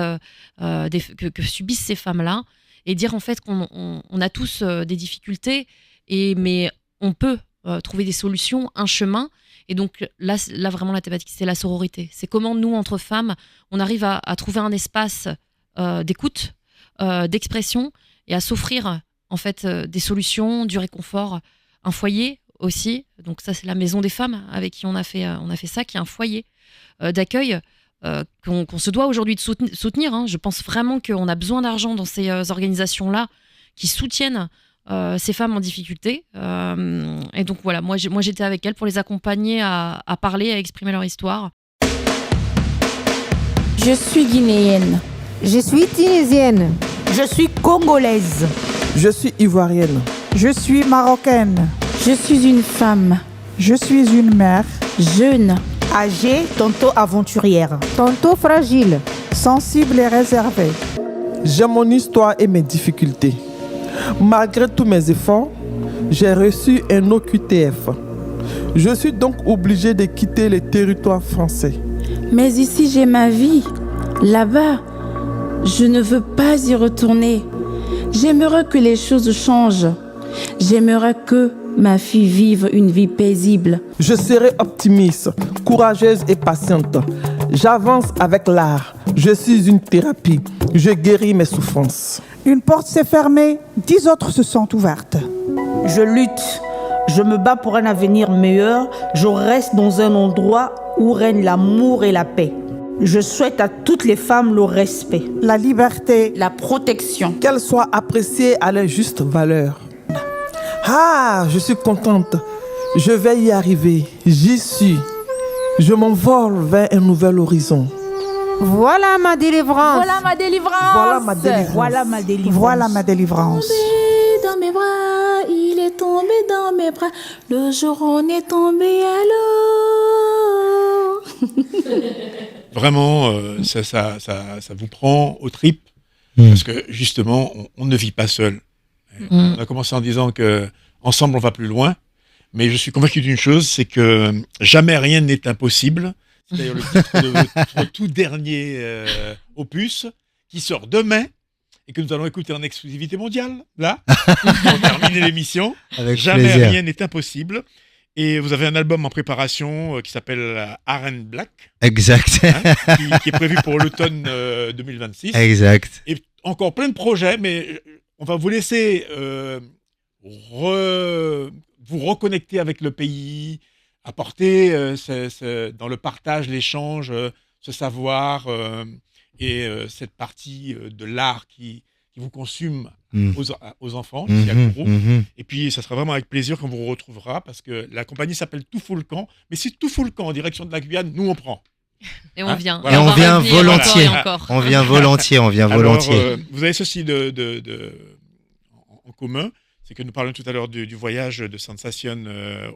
que subissent ces femmes-là, et dire en fait qu'on a tous des difficultés, mais on peut trouver des solutions, un chemin. Et donc là vraiment la thématique, c'est la sororité. C'est comment nous, entre femmes, on arrive à trouver un espace d'écoute, d'expression, et à s'offrir en fait des solutions, du réconfort, un foyer aussi. Donc ça, c'est la Maison des Femmes avec qui on a fait ça, qui est un foyer d'accueil qu'on se doit aujourd'hui de soutenir. Hein. Je pense vraiment qu'on a besoin d'argent dans ces organisations-là qui soutiennent ces femmes en difficulté. Et donc voilà, moi j'étais avec elles pour les accompagner à parler, à exprimer leur histoire. Je suis guinéenne. Je suis tunisienne. Je suis congolaise. Je suis ivoirienne. Je suis marocaine. Je suis une femme. Je suis une mère. Jeune, âgée, tantôt aventurière. Tantôt fragile. Sensible et réservée. J'ai mon histoire et mes difficultés. Malgré tous mes efforts, j'ai reçu un OQTF. Je suis donc obligé de quitter le territoire français. Mais ici, j'ai ma vie. Là-bas, je ne veux pas y retourner. J'aimerais que les choses changent. J'aimerais que ma fille vive une vie paisible. Je serai optimiste, courageuse et patiente. J'avance avec l'art. Je suis une thérapie. Je guéris mes souffrances. Une porte s'est fermée, 10 autres se sont ouvertes. Je lutte. Je me bats pour un avenir meilleur. Je reste dans un endroit où règne l'amour et la paix. Je souhaite à toutes les femmes le respect, la liberté, la protection. Qu'elles soient appréciées à leur juste valeur. Ah, je suis contente. Je vais y arriver. J'y suis. Je m'envole vers un nouvel horizon. Voilà ma délivrance. Voilà ma délivrance. Voilà ma délivrance. Voilà ma délivrance. Voilà ma délivrance. dans mes bras, il est tombé dans mes bras. Le jour où on est tombé à l'eau. Vraiment, ça vous prend aux tripes, parce que justement, on ne vit pas seul. On a commencé en disant que ensemble on va plus loin, mais je suis convaincu d'une chose, c'est que jamais rien n'est impossible. C'est d'ailleurs le titre de votre tout dernier opus, qui sort demain, et que nous allons écouter en exclusivité mondiale, là, pour terminer l'émission. Avec Jamais plaisir. rien n'est impossible. Et vous avez un album en préparation qui s'appelle R&B Black. Exact. Qui est prévu pour l'automne 2026. Exact. Et encore plein de projets, mais on va vous laisser vous reconnecter avec le pays, apporter dans le partage, l'échange, ce savoir et cette partie de l'art qui vous consume aux enfants, ici à Kourou. Et puis, ça sera vraiment avec plaisir qu'on vous retrouvera, parce que la compagnie s'appelle Tout Fout le Camp. Mais si Tout Fout le Camp en direction de la Guyane, nous on prend. Et on vient. Voilà. Et on vient volontiers. Encore. On vient volontiers, on vient volontiers. Alors, vous avez ceci en commun, c'est que nous parlions tout à l'heure du voyage de Sensation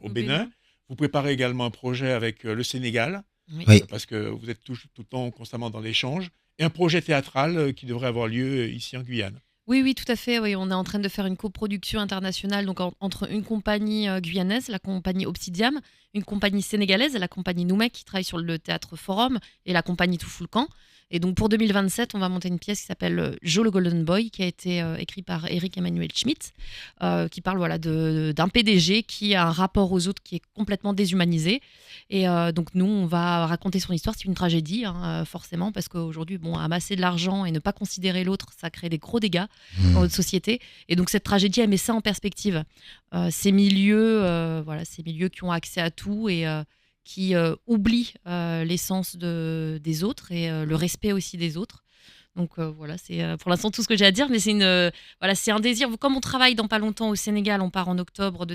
au Bénin. Vous préparez également un projet avec le Sénégal, Oui. Parce que vous êtes tout le temps constamment dans l'échange, et un projet théâtral qui devrait avoir lieu ici en Guyane. Oui, tout à fait. Oui, on est en train de faire une coproduction internationale donc entre une compagnie guyanaise, la compagnie Obsidiam, une compagnie sénégalaise, la compagnie Noumek qui travaille sur le théâtre Forum, et la compagnie Tout Fout le Camp. Et donc pour 2027, on va monter une pièce qui s'appelle Joe le Golden Boy, qui a été écrite par Eric Emmanuel Schmitt, qui parle d'un PDG qui a un rapport aux autres qui est complètement déshumanisé. Et donc nous, on va raconter son histoire. C'est une tragédie, forcément, parce qu'aujourd'hui, amasser de l'argent et ne pas considérer l'autre, ça crée des gros dégâts dans notre société. Et donc cette tragédie, elle met ça en perspective. Ces milieux qui ont accès à tout et qui oublient l'essence des autres et le respect aussi des autres. Donc voilà, c'est pour l'instant tout ce que j'ai à dire, mais c'est un désir. Comme on travaille dans pas longtemps au Sénégal, on part en octobre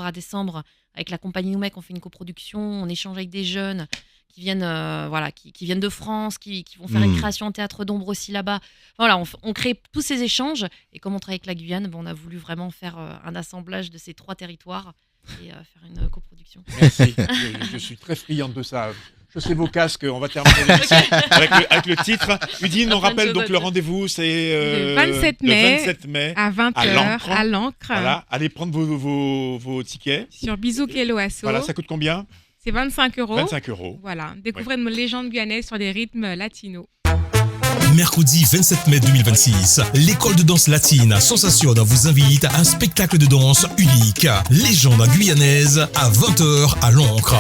à décembre avec la compagnie Noumek, on fait une coproduction, on échange avec des jeunes qui viennent, qui viennent de France, qui vont faire une création en théâtre d'ombre aussi là-bas. Voilà, on crée tous ces échanges, et comme on travaille avec la Guyane, on a voulu vraiment faire un assemblage de ces 3 territoires et faire une coproduction. Merci, je suis très friande de ça. Je sais vos casques, on va terminer l'émission avec le titre. Udine, on rappelle donc le rendez-vous, c'est le 27 mai à 20h à l'Ancre. Voilà, allez prendre vos tickets. Sur Bisou Kelo Asso. Voilà, ça coûte combien ? C'est 25 €. 25 €. Voilà, découvrez une légende guyanaise sur des rythmes latinos. Mercredi 27 mai 2026, l'école de danse latine Sensation vous invite à un spectacle de danse unique, légende guyanaise à 20h à l'Ancre.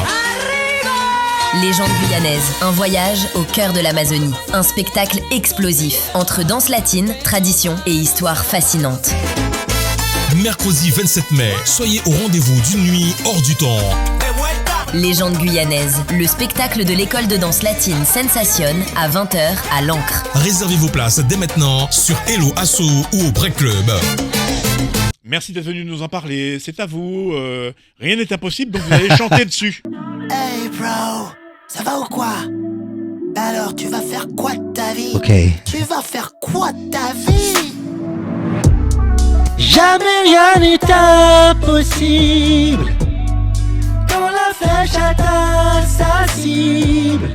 Légende guyanaise, un voyage au cœur de l'Amazonie. Un spectacle explosif entre danse latine, tradition et histoire fascinante. Mercredi 27 mai, soyez au rendez-vous d'une nuit hors du temps. Légende guyanaise, le spectacle de l'école de danse latine Sensation à 20h à l'Ancre. Réservez vos places dès maintenant sur Hello Asso ou au Break Club. Merci d'être venu nous en parler, c'est à vous. Rien n'est impossible, donc vous allez chanter dessus. Hey bro, ça va ou quoi? Alors tu vas faire quoi de ta vie? Ok. Tu vas faire quoi de ta vie? Jamais rien n'est impossible. Quand la flèche atteint sa cible,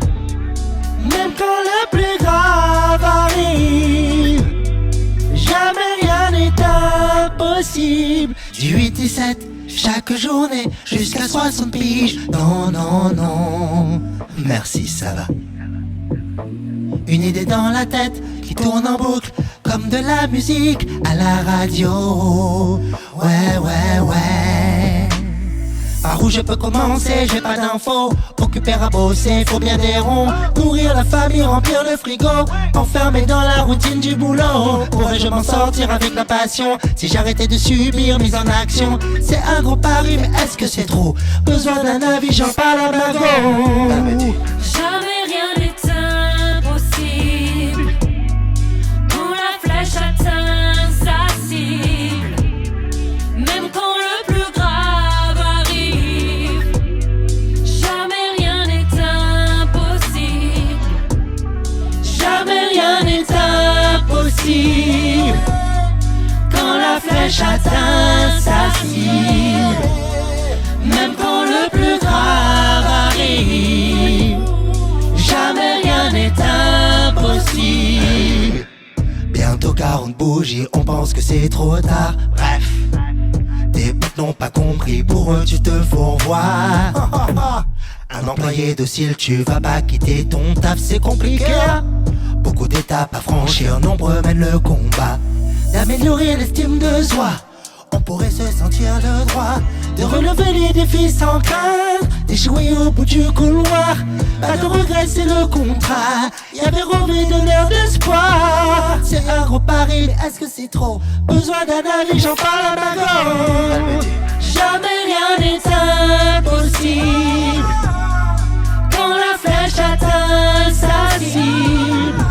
même quand le plus grave arrive, jamais rien n'est impossible. Du 8 et 7 chaque journée jusqu'à 60 piges. Non, non, non, merci, ça va. Une idée dans la tête qui tourne en boucle comme de la musique à la radio. Ouais, ouais, ouais. Par où je peux commencer, j'ai pas d'infos. Occupé à bosser, faut bien des ronds. Nourrir la famille, remplir le frigo. Enfermé dans la routine du boulot. Pourrais-je m'en sortir avec la passion si j'arrêtais de subir mise en action? C'est un gros pari, mais est-ce que c'est trop? Besoin d'un avis, j'en parle à Margot. Jamais rien n'est impossible. Quand la flèche atteint sa cible, même quand le plus grave arrive, jamais rien n'est impossible. Jamais rien n'est impossible. Quand la flèche flèche atteint sa cible, même quand le plus grave arrive, jamais rien n'est impossible. Bientôt 40 bougies, on pense que c'est trop tard. Bref, tes potes n'ont pas compris, pour eux tu te fourvoies. Un employé docile, tu vas pas quitter ton taf, c'est compliqué. Beaucoup d'étapes à franchir, nombreux mènent le combat d'améliorer l'estime de soi. On pourrait se sentir le droit de relever les défis sans crainte, d'échouer au bout du couloir. Pas de regret, c'est le contrat. Y'avait rêvé de l'air d'espoir. C'est un gros pari, mais est-ce que c'est trop? Besoin d'un avis, j'en parle à ma gomme. Jamais rien n'est impossible quand la flèche atteint sa cible,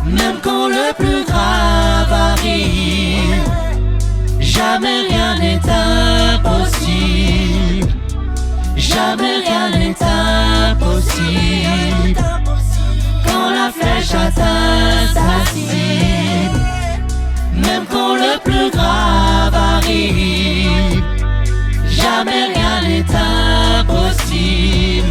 même quand le plus grave arrive. Jamais rien n'est impossible. Jamais rien n'est impossible quand la flèche atteint sa cible, même quand le plus grave arrive. Jamais rien n'est impossible.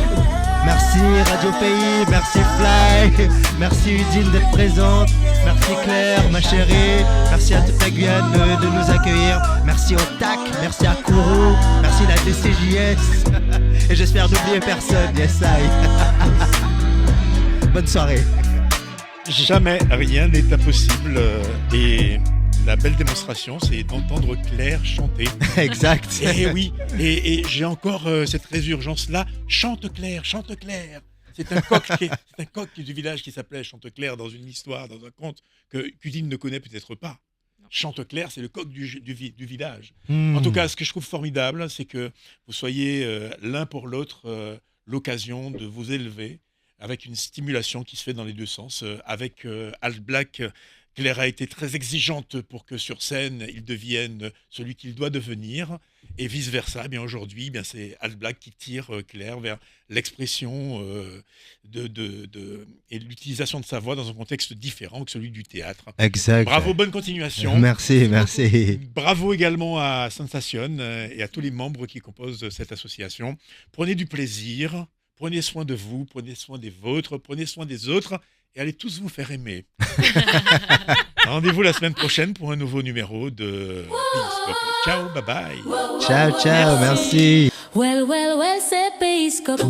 Merci Radio Pays, merci Fly, merci Udine d'être présente, merci Claire, ma chérie, merci à toute la Guyane de nous accueillir, merci au TAC, merci à Kourou, merci la DCJS, et j'espère n'oublier personne, yes I. Bonne soirée. Jamais rien n'est impossible et la belle démonstration, c'est d'entendre Claire chanter. Exact. Et oui, et j'ai encore cette résurgence-là. Chante Claire, chante Claire. C'est un coq du village qui s'appelait Chante Claire dans une histoire, dans un conte que Udine ne connaît peut-être pas. Chante Claire, c'est le coq du village. En tout cas, ce que je trouve formidable, c'est que vous soyez l'un pour l'autre l'occasion de vous élever avec une stimulation qui se fait dans les deux sens. Avec Al Black, Claire a été très exigeante pour que sur scène, il devienne celui qu'il doit devenir, et vice-versa. Bien aujourd'hui, c'est Al Black qui tire Claire vers l'expression et l'utilisation de sa voix dans un contexte différent que celui du théâtre. Exact. Bravo, bonne continuation. Merci, merci. Bravo également à Sensation et à tous les membres qui composent cette association. Prenez du plaisir, prenez soin de vous, prenez soin des vôtres, prenez soin des autres. Et allez tous vous faire aimer. Rendez-vous la semaine prochaine pour un nouveau numéro de Péiscope. Ciao, bye bye. Ciao, ciao, merci. Well, well, well, c'est Péiscope,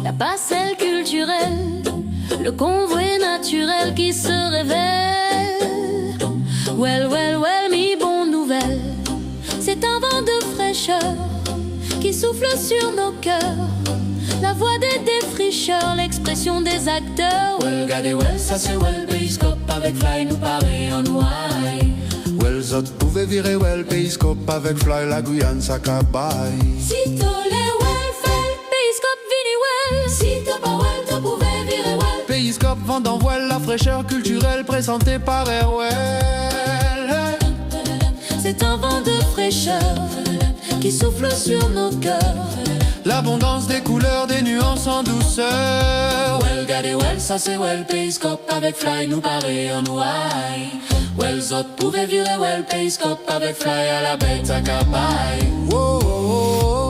la passerelle culturelle, le convoi naturel qui se révèle. Well, well, well, mi bonne nouvelle, c'est un vent de fraîcheur qui souffle sur nos cœurs. La voix des défricheurs, l'expression des acteurs. Well, regardez, well, ça c'est well, Péiscope avec Fly nous paraît en ouaille. Well, zot pouvez virer well, Péiscope avec Fly, la Guyane, ça cabaye. Si t'as les well, fait Péiscope, vini well. Si t'as pas well, t'as pouvez virer well. Péiscope vend en well, la fraîcheur culturelle présentée par Airwell. C'est un vent de fraîcheur qui souffle sur nos cœurs. L'abondance des couleurs, des nuances en douceur. Well, regardez, well, ça c'est well, Péiscope avec Fly nous paraît en ouaille. Well, zot pouvez virer well, Péiscope avec Fly à la bête à cabaye. Oh, oh, oh.